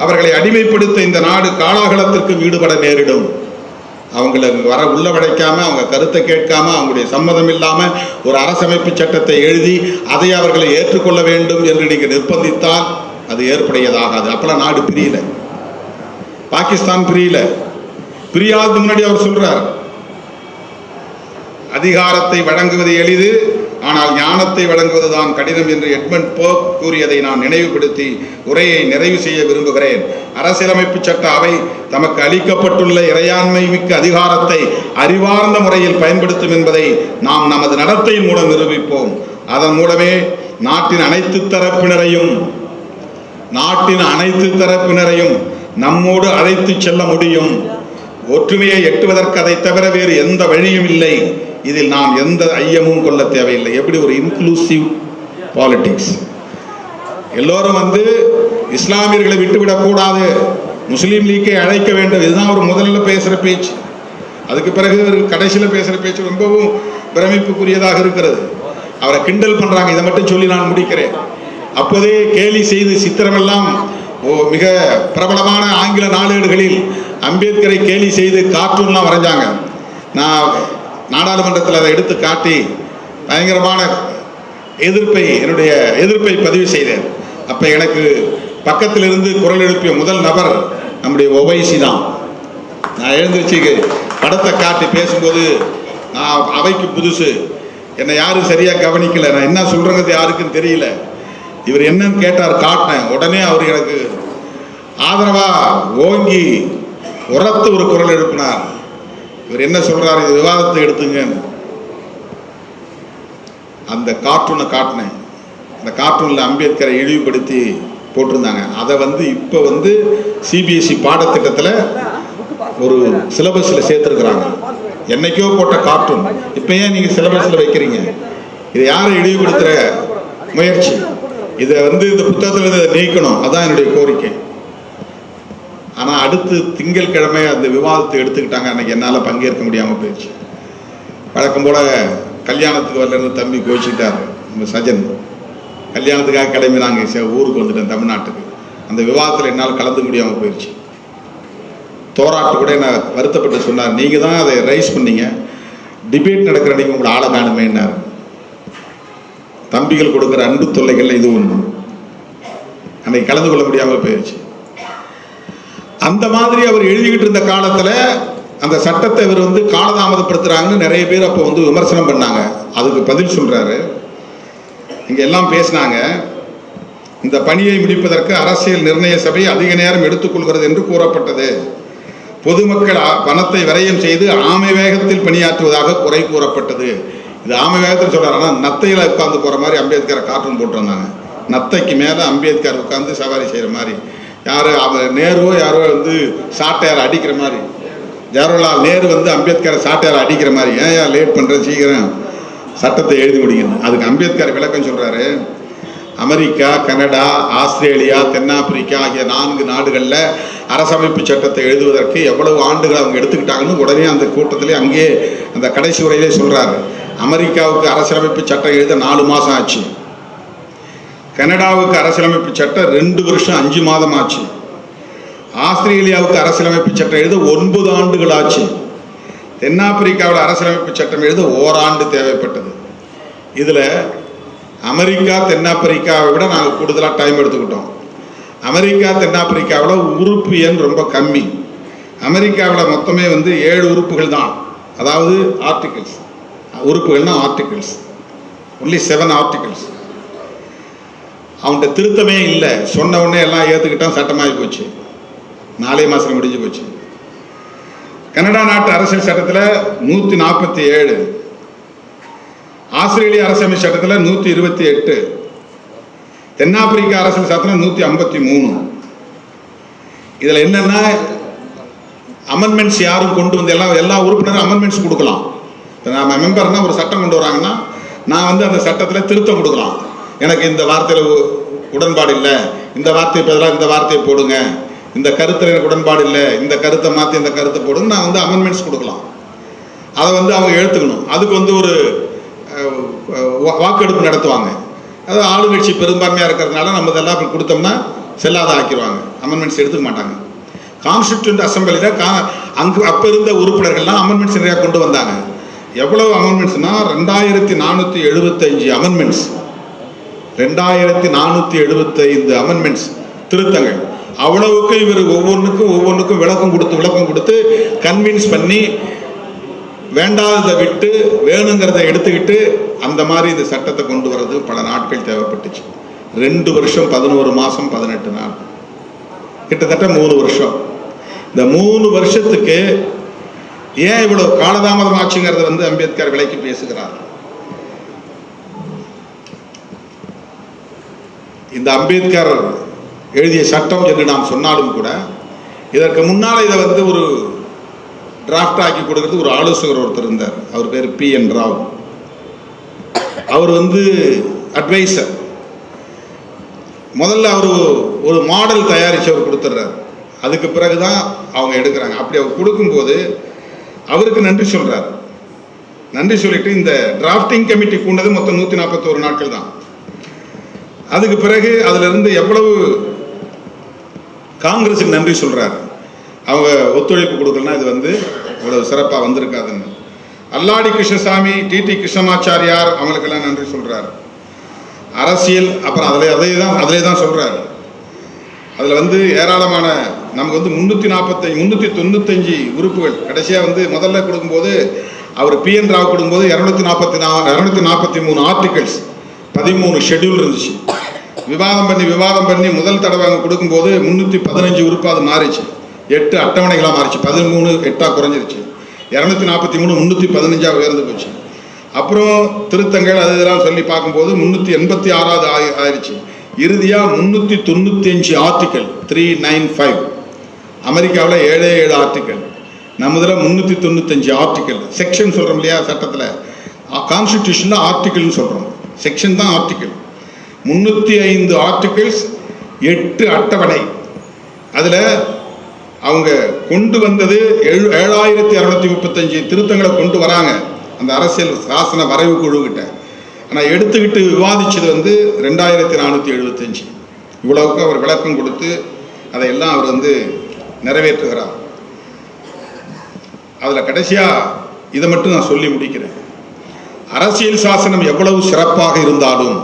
அவர்களை அடிமைப்படுத்த இந்த நாடு காலாகலத்திற்கு ஈடுபட நேரிடும். அவங்களை உள்ள வடைக்காம, அவங்க கருத்தை கேட்காம, அவங்களுடைய சம்மதம் இல்லாம ஒரு அரசமைப்பு சட்டத்தை எழுதி அதை அவர்களை ஏற்றுக்கொள்ள வேண்டும் என்று நீங்க நிர்பந்தித்தால் அது ஏற்புடையதாகாது. அப்பெல்லாம் நாடு பிரியல, பாகிஸ்தான் பிரியல. பிரியாதது முன்னாடி அவர் சொல்றார், அதிகாரத்தை வழங்குவது எளிது, ஆனால் ஞானத்தை வழங்குவதுதான் கடினம் என்று எட்மண்ட் போக் கூறியதை நான் நினைவுபடுத்தி உரையை நிறைவு செய்ய விரும்புகிறேன். அரசியலமைப்பு சட்ட அவை தமக்கு அளிக்கப்பட்டுள்ள இறையாண்மை மிக்க அதிகாரத்தை அறிவார்ந்த முறையில் பயன்படுத்தும் என்பதை நாம் நமது நடத்தையின் மூலம் நிரூபிப்போம். அதன் மூலமே நாட்டின் அனைத்து தரப்பினரையும் நம்மோடு அழைத்து செல்ல முடியும். ஒற்றுமையை எட்டுவதற்கு அதை தவிர வேறு எந்த வழியும் இல்லை. இதில் நாம் எந்த ஐயமும் கொள்ள தேவையில்லை. எப்படி ஒரு இன்க்ளூசிவ் பாலிடிக்ஸ். எல்லோரும் இஸ்லாமியர்களை விட்டுவிடக்கூடாது, முஸ்லீம் லீக்கை அழைக்க வேண்டும். இதுதான் ஒரு முதல்ல பேசுகிற பேச்சு. அதுக்கு பிறகு கடைசியில் பேசுகிற பேச்சு ரொம்பவும் பிரமிப்புக்குரியதாக இருக்கிறது. அவரை கிண்டல் பண்ணுறாங்க. இதை மட்டும் சொல்லி நான் முடிக்கிறேன். அப்போதே கேலி செய்து சித்திரமெல்லாம் மிக பிரபலமான ஆங்கில நாளேடுகளில் அம்பேத்கரை கேலி செய்து கார்ட்டூன்லாம் வரைஞ்சாங்க. நான் நாடாளுமன்றத்தில் அதை எடுத்து காட்டி பயங்கரமான என்னுடைய எதிர்ப்பை பதிவு செய்தேன். அப்போ எனக்கு பக்கத்தில் இருந்து குரல் எழுப்பிய முதல் நபர் நம்முடைய ஒவைசி தான். நான் எழுந்திருச்சு படத்தை காட்டி பேசும்போது, நான் அவைக்கு புதுசு, என்னை யாரும் சரியாக கவனிக்கல, நான் என்ன சொல்கிறது யாருக்குன்னு தெரியல. இவர் என்னன்னு கேட்டார், காட்டினேன். உடனே அவர் எனக்கு ஆதரவாக ஓங்கி உரத்து ஒரு குரல் எழுப்பினார். இவர் என்ன சொல்றாரு, இது விவாதத்தை எடுத்துங்க. அந்த கார்ட்டூனை காட்டினேன். அந்த கார்ட்டூனில் அம்பேத்கரை இழிவுபடுத்தி போட்டிருந்தாங்க. அதை இப்போ சிபிஎஸ்இ பாடத்திட்டத்தில் ஒரு சிலபஸில் சேர்த்துருக்குறாங்க. என்னைக்கோ போட்ட கார்ட்டூன் இப்போ ஏன் நீங்கள் சிலபஸில் வைக்கிறீங்க? இதை யாரை இழிவுபடுத்துகிற முயற்சி? இதை இந்த புத்தகத்தில் இதை நீக்கணும். அதான் என்னுடைய கோரிக்கை. ஆனால் அடுத்து திங்கட்கிழமை அந்த விவாதத்தை எடுத்துக்கிட்டாங்க. அன்றைக்கி என்னால் பங்கேற்க முடியாமல் போயிடுச்சு. வழக்கம் போல் கல்யாணத்துக்கு வரலன்னு தம்பி கோச்சிக்கிட்டார். நம்ம சஜன் கல்யாணத்துக்காக கிளம்பி நாங்கள் ஊருக்கு வந்துட்டேன், தமிழ்நாட்டுக்கு. அந்த விவாதத்தில் என்னால் கலந்து முடியாமல் போயிடுச்சு. தோராட்டு கூட என்ன வருத்தப்பட்டு சொன்னார், நீங்கள் தான் அதை ரைஸ் பண்ணீங்க, டிபேட் நடக்கிற அன்றைக்கி உங்களை ஆளை காணுமேன்னார். தம்பிகள் கொடுக்குற அன்பு தொல்லைகள் இது ஒன்று. அன்றைக்கி கலந்து கொள்ள முடியாமல் போயிடுச்சு. அந்த மாதிரி அவர் எழுதிக்கிட்டு இருந்த காலத்தில் அந்த சட்டத்தை இவர் காலதாமதப்படுத்துகிறாங்கன்னு நிறைய பேர் அப்போ விமர்சனம் பண்ணாங்க. அதுக்கு பதில் சொல்கிறாரு. இங்கே எல்லாம் பேசினாங்க, இந்த பணியை முடிப்பதற்கு அரசியல் நிர்ணய சபை அதிக நேரம் எடுத்துக்கொள்கிறது என்று கூறப்பட்டது. பொதுமக்கள் பணத்தை விரயம் செய்து ஆமை வேகத்தில் பணியாற்றுவதாக குறை கூறப்பட்டது. இது ஆமை வேகத்தில் சொல்கிறார். ஆனால் நத்தையில் உட்காந்து போகிற மாதிரி அம்பேத்கரை கார்ட்டூன் போட்டிருந்தாங்க. நத்தைக்கு மேலே அம்பேத்கர் உட்காந்து சவாரி செய்கிற மாதிரி. யார் நேருவோ யாரோ சாட்டையார் அடிக்கிற மாதிரி, ஜவஹர்லால் நேரு அம்பேத்கரை சாட்டையார் அடிக்கிற மாதிரி. ஏன் லேட் பண்ணுற, சீக்கிரம் சட்டத்தை எழுதி முடிக்கணும். அதுக்கு அம்பேத்கர் விளக்கம் சொல்கிறாரு. அமெரிக்கா, கனடா, ஆஸ்திரேலியா, தென்னாப்பிரிக்கா ஆகிய 4 நாடுகளில் அரசமைப்பு சட்டத்தை எழுதுவதற்கு எவ்வளவு ஆண்டுகள் அவங்க எடுத்துக்கிட்டாங்கன்னு உடனே அந்த கூட்டத்திலே அங்கேயே அந்த கடைசி உரையிலே சொல்கிறாரு. அமெரிக்காவுக்கு அரசியலமைப்பு சட்டம் எழுத 4 மாதம் ஆச்சு. கனடாவுக்கு அரசியலமைப்பு சட்டம் 2 வருஷம் 5 மாதம் ஆச்சு. ஆஸ்திரேலியாவுக்கு அரசியலமைப்பு சட்டம் எழுத 9 ஆண்டுகள் ஆச்சு. தென்னாப்பிரிக்காவில் அரசியலமைப்பு சட்டம் எழுத ஓராண்டு தேவைப்பட்டது. இதில் அமெரிக்கா தென்னாப்பிரிக்காவை விட நாங்கள் கூடுதலாக டைம் எடுத்துக்கிட்டோம். அமெரிக்கா தென்னாப்பிரிக்காவில் உறுப்பு எண் ரொம்ப கம்மி. அமெரிக்காவில் மொத்தமே 7 உறுப்புகள் தான். அதாவது ஆர்டிகிள்ஸ், உறுப்புகள்னா ஆர்டிகிள்ஸ். Only 7 articles. அவன்கிட்ட திருத்தமே இல்லை. சொன்ன உடனே எல்லாம் ஏற்றுக்கிட்டான், சட்டமாகி போச்சு. 4 மாதம் முடிஞ்சு போச்சு. கனடா நாட்டு அரசியல் சட்டத்தில் 147, ஆஸ்திரேலிய அரசியலமைப்பு சட்டத்தில் 128, தென்னாப்பிரிக்கா அரசியல் சட்டத்தில் 153. இதில் என்னன்னா அமெண்ட்மெண்ட்ஸ் யாரும் கொண்டு வந்து எல்லா உறுப்பினரும் அமெண்ட்மெண்ட்ஸ் கொடுக்கலாம். நம்ம மெம்பர்னா ஒரு சட்டம் கொண்டு வராங்கன்னா நான் வந்து அந்த சட்டத்தில் திருத்தம் கொடுக்கலாம். எனக்கு இந்த வார்த்தையில் உடன்பாடு இல்லை, இந்த வார்த்தையை பதிலாக இந்த வார்த்தையை போடுங்க, இந்த கருத்தில் எனக்கு உடன்பாடு இல்லை, இந்த கருத்தை மாற்றி இந்த கருத்தை போடுங்க, நான் வந்து அமெண்ட்மெண்ட்ஸ் கொடுக்கலாம். அதை வந்து அவங்க எழுத்துக்கணும். அதுக்கு வந்து ஒரு வாக்கெடுப்பு நடத்துவாங்க. அது ஆளுங்கட்சி பெரும்பான்மையாக இருக்கிறதுனால நம்ம இதெல்லாம் கொடுத்தோம்னா செல்லாத ஆக்கிடுவாங்க. அமெண்ட்மெண்ட்ஸ் எடுத்துக்க மாட்டாங்க. கான்ஸ்டிடியூண்ட் அசம்பிளியில் அப்போ இருந்த உறுப்பினர்கள்லாம் அமெண்ட்மெண்ட்ஸ் நிறையா கொண்டு வந்தாங்க. எவ்வளவு அமெண்ட்மெண்ட்ஸ்னா 2475 அமெண்ட்மெண்ட்ஸ், 2475 அமெண்ட்மெண்ட்ஸ் திருத்தங்கள். அவ்வளவுக்கு இவர் ஒவ்வொன்றுக்கும் விளக்கம் கொடுத்து கன்வின்ஸ் பண்ணி வேண்டாததை விட்டு வேணுங்கிறத எடுத்துக்கிட்டு அந்த மாதிரி இந்த சட்டத்தை கொண்டு வர்றது பல நாட்கள் தேவைப்பட்டுச்சு. 2 வருஷம் 11 மாதம் 18 நாள், கிட்டத்தட்ட 3 வருஷம். இந்த 3 வருஷத்துக்கு ஏன் இவ்வளவு காலதாமதம் ஆச்சுங்கிறத வந்து அம்பேத்கர் விலைக்கு பேசுகிறார். இந்த அம்பேத்கர் எழுதிய சட்டம் என்று நாம் சொன்னாலும் கூட இதற்கு முன்னால் இதை வந்து ஒரு டிராஃப்ட் ஆக்கி கொடுக்கறது ஒரு ஆலோசகர் ஒருத்தர் இருந்தார். அவர் பேர் P.N. ராவ். அவர் வந்து அட்வைசர். முதல்ல அவர் ஒரு மாடல் தயாரித்து அவர் கொடுத்துட்றாரு. அதுக்கு பிறகு தான் அவங்க எடுக்கிறாங்க. அப்படி அவர் கொடுக்கும்போது அவருக்கு நன்றி சொல்கிறார். நன்றி சொல்லிட்டு இந்த டிராஃப்டிங் கமிட்டி கூண்டது மொத்தம் 141 நாட்கள் தான். அதுக்கு பிறகு அதிலிருந்து எவ்வளவு காங்கிரஸுக்கு நன்றி சொல்கிறார். அவங்க ஒத்துழைப்பு கொடுக்கலன்னா இது வந்து இவ்வளவு சிறப்பாக வந்திருக்காதுன்னு. அல்லாடி கிருஷ்ணசாமி, T.T. கிருஷ்ணமாச்சாரியார் அவங்களுக்கெல்லாம் நன்றி சொல்கிறார். அரசியல் அப்புறம் அதிலே தான் சொல்கிறார். அதில் வந்து ஏராளமான நமக்கு வந்து 395 உறுப்புகள். கடைசியாக வந்து முதல்ல கொடுக்கும்போது அவர் P.N. ராவ் கொடுக்கும்போது 243 ஆர்டிகல்ஸ், 13 ஷெட்யூல் இருந்துச்சு. விவாதம் பண்ணி முதல் தடவை அவங்க கொடுக்கும்போது 315 உறுப்பு அது மாறிச்சு. 8 அட்டவணைகளாக மாறிச்சு. 13 8 குறைஞ்சிருச்சு. 243 315 உயர்ந்து போச்சு. அப்புறம் திருத்தங்கள் அது இதெல்லாம் சொல்லி பார்க்கும்போது 386 ஆயிடுச்சு. இறுதியாக 395 ஆர்டிக்கல் 395. அமெரிக்காவில் 7 ஆர்டிக்கல், நம்மதில் 395 ஆர்டிக்கல். செக்ஷன் சொல்கிறோம் இல்லையா சட்டத்தில், கான்ஸ்டிடியூஷனில் ஆர்டிக்கல்னு சொல்கிறோம், செக்ஷன் தான் ஆர்டிக்கல். 305 ஆர்டிகல்ஸ், 8 அட்டவணை. அதில் அவங்க கொண்டு வந்தது 7235 திருத்தங்களை கொண்டு வராங்க அந்த அரசியல் சாசன வரைவு குழுக்கிட்ட. ஆனால் எடுத்துக்கிட்டு விவாதிச்சது வந்து 2475. இவ்வளவுக்கு அவர் விளக்கம் கொடுத்து அதையெல்லாம் அவர் வந்து நிறைவேற்றுகிறார். அதில் கடைசியாக இதை மட்டும் நான் சொல்லி முடிக்கிறேன். அரசியல் சாசனம் எவ்வளவு சிறப்பாக இருந்தாலும்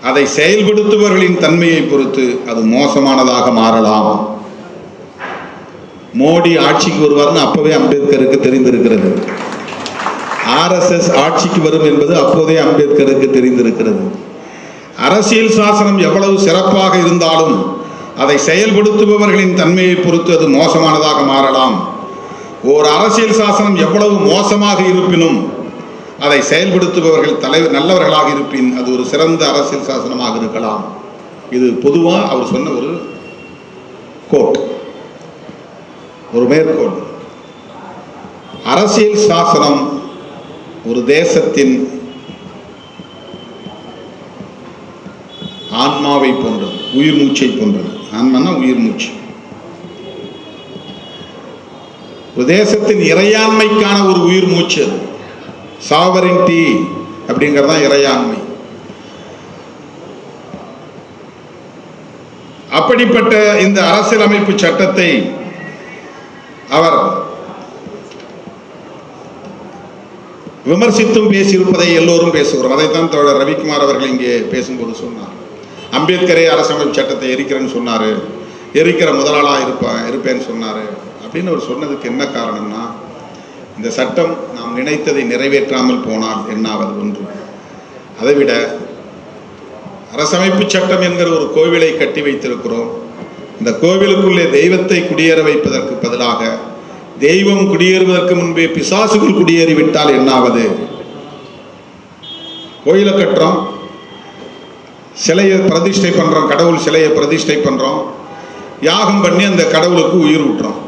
அதை செயல்படுத்துபவர்களின் தன்மையை பொறுத்து அது மோசமானதாக மாறலாம். மோடி ஆட்சிக்கு வருவார்னு அப்பவே அம்பேத்கருக்கு தெரிந்திருக்கிறது. RSS ஆட்சிக்கு வரும் என்பது அப்போதே அம்பேத்கருக்கு தெரிந்திருக்கிறது. அரசியல் சாசனம் எவ்வளவு சிறப்பாக இருந்தாலும் அதை செயல்படுத்துபவர்களின் தன்மையை பொறுத்து அது மோசமானதாக மாறலாம். ஓர் அரசியல் சாசனம் எவ்வளவு மோசமாக இருப்பினும் அதை செயல்படுத்துபவர்கள் நல்லவர்களாக இருப்பின் அது ஒரு சிறந்த அரசியல் சாசனமாக இருக்கலாம். இது பொதுவாக அவர் சொன்ன ஒரு கோட், ஒரு மேற்கோள். அரசியல் சாசனம் ஒரு தேசத்தின் ஆன்மாவை போன்றது, உயிர் மூச்சை போன்றது. ஆன்மானா உயிர் மூச்சு. ஒரு தேசத்தின் இறையாண்மைக்கான ஒரு உயிர் மூச்சு அது. சாவரின்டி அப்படிங்கிறதான் இறையாண்மை. அப்படிப்பட்ட இந்த அரசியலமைப்பு சட்டத்தை அவர் விமர்சித்தும் பேசியிருப்பதை எல்லோரும் பேசுகிறோம். அதைத்தான் தோழர் ரவிக்குமார் அவர்கள் இங்கே பேசும்போது சொன்னார். அம்பேத்கரே அரசியலமைப்பு சட்டத்தை எரிக்கிறேன்னு சொன்னார், எரிக்கிற முதலாளாக இருப்பேன்னு சொன்னார் அப்படின்னு அவர் சொன்னதுக்கு என்ன காரணம்னா, இந்த சட்டம் நாம் நினைத்ததை நிறைவேற்றாமல் போனால் என்னாவது ஒன்று. அதைவிட அரசமைப்பு சட்டம் என்கிற ஒரு கோவிலை கட்டி வைத்திருக்கிறோம். இந்த கோவிலுக்குள்ளே தெய்வத்தை குடியேற வைப்பதற்கு பதிலாக தெய்வம் குடியேறுவதற்கு முன்பே பிசாசுகள் குடியேறிவிட்டால் என்னாவது? கோயிலை கட்டுறோம், சிலையை பிரதிஷ்டை பண்றோம், கடவுள் சிலையை பிரதிஷ்டை பண்றோம், யாகம் பண்ணி அந்த கடவுளுக்கு உயிர் விட்டுறோம்.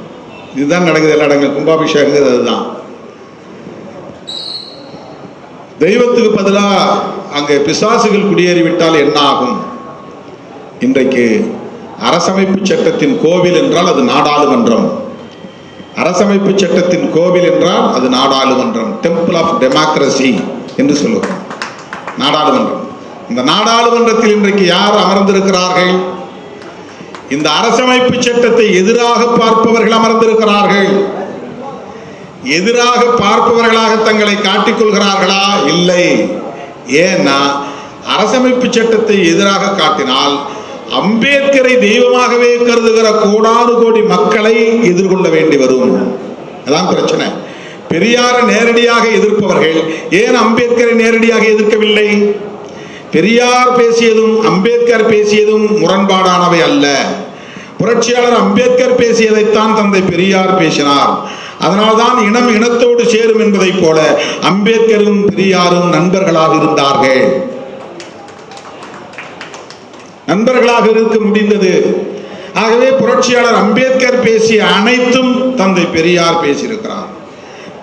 இதுதான் நடக்குது எல்லா இடங்களும். கும்பாபிஷேகம் அதுதான். தெய்வத்துக்கு பதிலாக அங்கே பிசாசுகள் குடியேறிவிட்டால் என்ன ஆகும்? இன்றைக்கு அரசமைப்பு சட்டத்தின் கோவில் என்றால் அது நாடாளுமன்றம். அரசமைப்பு சட்டத்தின் கோவில் என்றால் அது நாடாளுமன்றம். டெம்பிள் ஆஃப் டெமோக்ரசி என்று சொல்லுவோம். நாடாளுமன்றம். இந்த நாடாளுமன்றத்தில் இன்றைக்கு யார் அமர்ந்திருக்கிறார்கள்? இந்த அரசமைப்பு சட்டத்தை எதிராக பார்ப்பவர்கள் அமர்ந்திருக்கிறார்கள். எதிராக பார்ப்பவர்களாக தங்களை காட்டிக்கொள்கிறார்களா? இல்லை. ஏன்னா அரசமைப்பு சட்டத்தை எதிராக காட்டினால் அம்பேத்கரை தெய்வமாகவே கருதுகிற கோடானு கோடி மக்களை எதிர்கொள்ள வேண்டி வரும். அதான் பிரச்சனை. பெரியாரை நேரடியாக எதிர்ப்பவர்கள் ஏன் அம்பேத்கரை நேரடியாக எதிர்க்கவில்லை? பெரியார் பேசியதும் அம்பேத்கர் பேசியதும் முரண்பாடானவை அல்ல. புரட்சியாளர் அம்பேத்கர் பேசியதைத்தான் தந்தை பெரியார் பேசினார். அதனால்தான் இனம் இனத்தோடு சேரும் என்பதை போல அம்பேத்கரும் பெரியாரும் நண்பர்களாக இருந்தார்கள். நண்பர்களாக இருக்க முடிந்தது. ஆகவே புரட்சியாளர் அம்பேத்கர் பேசிய அனைத்தும் தந்தை பெரியார் பேசியிருக்கிறார்.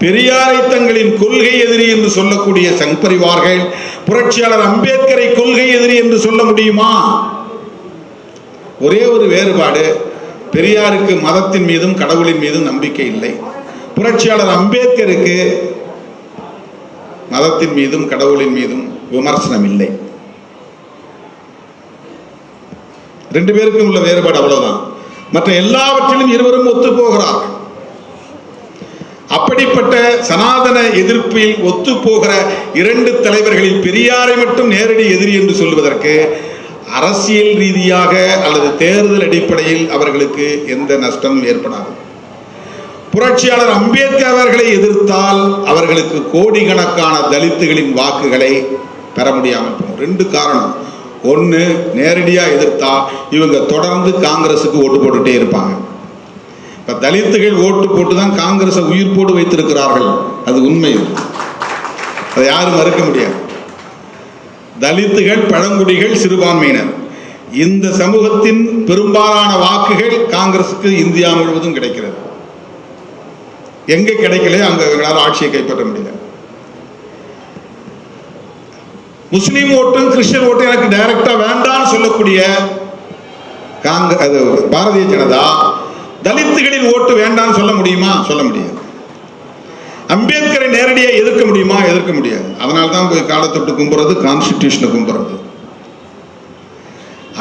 பெரியாரை தங்களின் கொள்கை எதிரி என்று சொல்லக்கூடிய சங் பரிவார்கள் புரட்சியாளர் அம்பேத்கரை கொள்கை எதிரி என்று சொல்ல முடியுமா? ஒரே ஒரு வேறுபாடு, பெரியாருக்கு மதத்தின் மீதும் கடவுளின் மீதும் நம்பிக்கை இல்லை. புரட்சியாளர் அம்பேத்கருக்கு மதத்தின் மீதும் கடவுளின் மீதும் விமர்சனம் இல்லை. ரெண்டு பேருக்கும் உள்ள வேறுபாடு அவ்வளவுதான். மற்ற எல்லாவற்றிலும் இருவரும் ஒத்து போகிறார்கள். அப்படிப்பட்ட சனாதன எதிர்ப்பில் ஒத்து போகிற இரண்டு தலைவர்களில் பெரியாரை மட்டும் நேரடி எதிரி என்று சொல்வதற்கு அரசியல் ரீதியாக அல்லது தேர்தல் அடிப்படையில் அவர்களுக்கு எந்த நஷ்டமும் ஏற்படாது. புரட்சியாளர் அம்பேத்கர் அவர்களை எதிர்த்தால் அவர்களுக்கு கோடிக்கணக்கான தலித்துகளின் வாக்குகளை பெற முடியாமல் போகும். ரெண்டு காரணம். ஒன்று, நேரடியா எதிர்த்தா இவங்க தொடர்ந்து காங்கிரசுக்கு ஓட்டு போட்டுட்டே இருப்பாங்க. இப்ப தலித்துகள் ஓட்டு போட்டு தான் காங்கிரஸை உயிர் போட்டு வைத்திருக்கிறார்கள். அது உண்மை. அதை யாரும் மறுக்க முடியாது. தலித்துகள், பழங்குடிகள், சிறுபான்மையினர் இந்த சமூகத்தின் பெரும்பாலான வாக்குகள் காங்கிரசுக்கு இந்தியா முழுவதும் கிடைக்கிறது. எங்க கிடைக்கல அங்க இவங்களால் ஆட்சியை கைப்பற்ற முடியல. முஸ்லீம் ஓட்டும் கிறிஸ்டியன் ஓட்டும் எனக்கு டைரக்டா வேண்டாம்னு சொல்லக்கூடிய பாரதிய ஜனதா தலித்துகளின் ஓட்டு வேண்டாம்னு சொல்ல முடியுமா? சொல்ல முடியாது. அம்பேத்கரை நேரடியாக எதிர்க்க முடியுமா? எதிர்க்க முடியாது. அதனால்தான் போய் காலத்தொட்டு கும்புறது, கான்ஸ்டிடியூஷனை கும்புறது.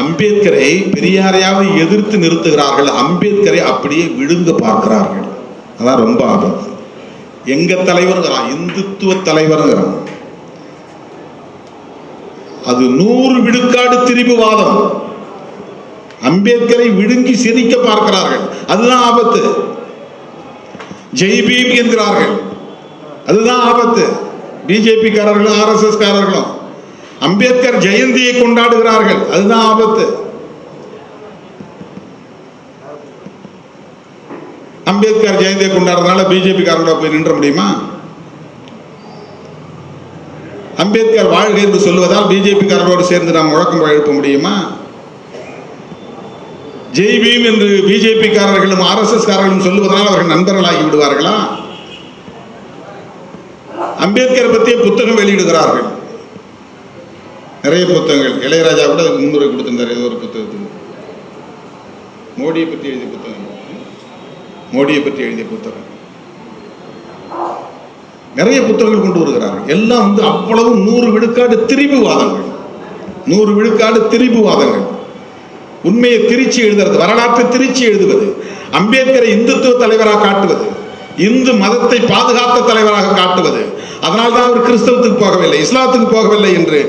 அம்பேத்கரை பெரியாரையாவது எதிர்த்து நிறுத்துகிறார்கள், அம்பேத்கரை அப்படியே விழுங்க பார்க்கிறார்கள். அதான் ரொம்ப ஆபத்து. எங்க தலைவருங்கிறான், இந்துத்துவ தலைவருங்கிறான். அது 100 விழுக்காடு திரிபுவாதம். அம்பேத்கரை விழுங்கி சிரிக்க பார்க்கிறார்கள். அதுதான் ஆபத்து. ஜெய் பீம் என்கிறார்கள். அதுதான் ஆபத்து. பிஜேபி காரர்களும் RSS காரர்களும் அம்பேத்கர் ஜெயந்தியை கொண்டாடுகிறார்கள். அதுதான் ஆபத்து. அம்பேத்கர் ஜெயந்தியை கொண்டாடுறதுனால பிஜேபி காரங்களோட போய் நின்ற முடியுமா? அம்பேத்கர் வாழ்க என்று சொல்லுவதால் பிஜேபி காரர்களோடு சேர்ந்து நாம் முழக்கம் எழுப்ப முடியுமா? ஜெய் பீம் என்று பிஜேபி காரர்களும் RSS காரர்களும் சொல்லுவதனால் அவர்கள் நண்பர்களாகி விடுவார்களா? அம்பேத்கர் பற்றிய புத்தகம் வெளியிடுகிறார்கள். நிறைய புத்தகங்கள். இளையராஜா கூட முன்னுரை கொடுத்திருந்தார் ஏதோ ஒரு புத்தகத்துக்கு. மோடியை பற்றி எழுதிய புத்தகம். மோடியை பற்றி எழுதிய புத்தகம். நிறைய புத்தகங்கள் கொண்டு வருகிறார்கள். எல்லாம் அவ்வளவு 100 விழுக்காடு திரிபுவாதங்கள். 100 விழுக்காடு திரிபுவாதங்கள். உண்மையை திருச்சி எழுதுறது, வரலாற்றை திருச்சி எழுதுவது, அம்பேத்கரை இந்துத்துவ தலைவராக காட்டுவது, இந்து மதத்தை பாதுகாத்த தலைவராக காட்டுவது. அதனால்தான் அவர் கிறிஸ்தவத்துக்கு போகவில்லை, இஸ்லாத்துக்கு போகவில்லை என்று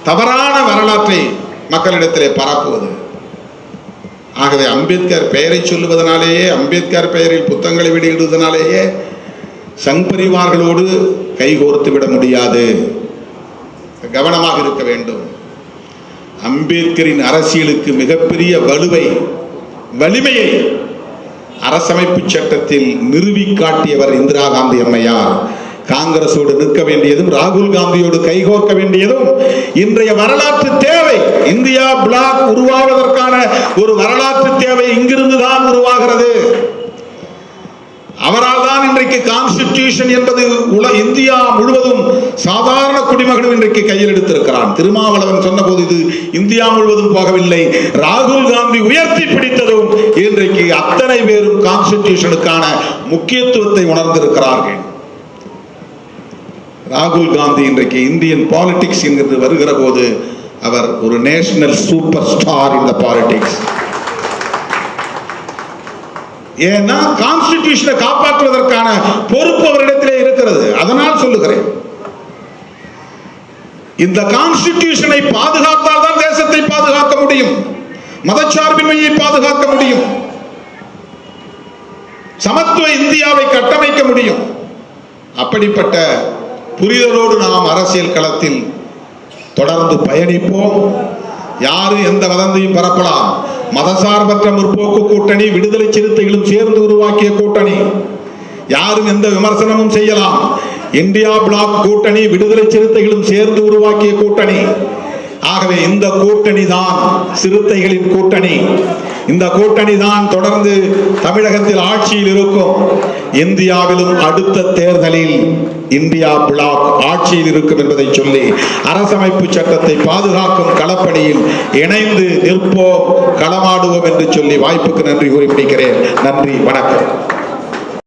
தவறான வரலாற்றை மக்களிடத்திலே பரப்புவது. ஆகவே அம்பேத்கர் பெயரை சொல்லுவதனாலேயே, அம்பேத்கர் பெயரில் புத்தகங்களை வெளியிடுவதனாலேயே சங் பரிவார்களோடு கைகோர்த்து விட முடியாது. கவனமாக இருக்க வேண்டும். அம்பேத்கரின் அரசியலுக்கு மிகப்பெரிய வலிமையை அரசமைப்பு சட்டத்தில் நிறுவி காட்டியவர் இந்திரா காந்தி அம்மையார். காங்கிரசோடு நிற்க வேண்டியதும் ராகுல் காந்தியோடு கைகோர்க்க வேண்டியதும் இன்றைய வரலாற்று தேவை. இந்தியா பிளாக் உருவாவதற்கான ஒரு வரலாற்று தேவை இங்கிருந்து தான் உருவாகிறது. அவரால் தான் இன்றைக்கு கான்ஸ்டிடியூஷன் என்பது இந்தியா முழுவதும் சாதாரண குடிமகனும் இன்றைக்கு கையில் எடுத்திருக்கிறான். திருமாவளவன் சொன்னபோது இது இந்தியா முழுவதும் போகவில்லை, ராகுல் காந்தி உயர்த்தி பிடித்ததும் இன்றைக்கு அத்தனை பேரும் கான்ஸ்டிடியூஷனுக்கான முக்கியத்துவத்தை உணர்ந்திருக்கிறார்கள். ராகுல் காந்தி இன்றைக்கு இந்தியன் பாலிடிக்ஸ் என்கிறது வருகிற போது அவர் ஒரு நேஷனல் சூப்பர் ஸ்டார் இன் தி பாலிடிக்ஸ். ஏன்னா கான்ஸ்டிடியூஷனை காப்பாற்றுவதற்கான பொறுப்பு அவரிடத்திலே இருக்கிறது. அதனால் சொல்லுகிறேன், இந்த கான்ஸ்டிடியூஷனை பாதுகாத்தால் தான் தேசத்தை பாதுகாக்க முடியும், மதச்சார்பின்மையை பாதுகாக்க முடியும், சமத்துவ இந்தியாவை கட்டமைக்க முடியும். அப்படிப்பட்ட புரிதலோடு நாம் அரசியல் களத்தில் தொடர்ந்து பயணிப்போம். யாரும் எந்த வதந்தியும் பரப்பலாம். மதசார்பற்ற முற்போக்கு கூட்டணி, விடுதலை சிறுத்தைகளும் சேர்ந்து உருவாக்கிய கூட்டணி, யாரும் எந்த விமர்சனமும் செய்யலாம். இந்தியா பிளாக் கூட்டணி, விடுதலை சிறுத்தைகளும் சேர்ந்து உருவாக்கிய கூட்டணி. ஆகவே இந்த கூட்டணி தான் சிறுத்தைகளின் கூட்டணி. இந்த கூட்டணி தான் தொடர்ந்து தமிழகத்தில் ஆட்சியில் இருக்கும். இந்தியாவிலும் அடுத்த தேர்தலில் இந்தியா பிளாக் ஆட்சியில் இருக்கும் என்பதை சொல்லி அரசமைப்பு சட்டத்தை பாதுகாக்கும் களப்பணியில் இணைந்து நிற்போம், களமாடுவோம் என்று சொல்லி வாய்ப்புக்கு நன்றி கூறி முடிக்கிறேன். நன்றி, வணக்கம்.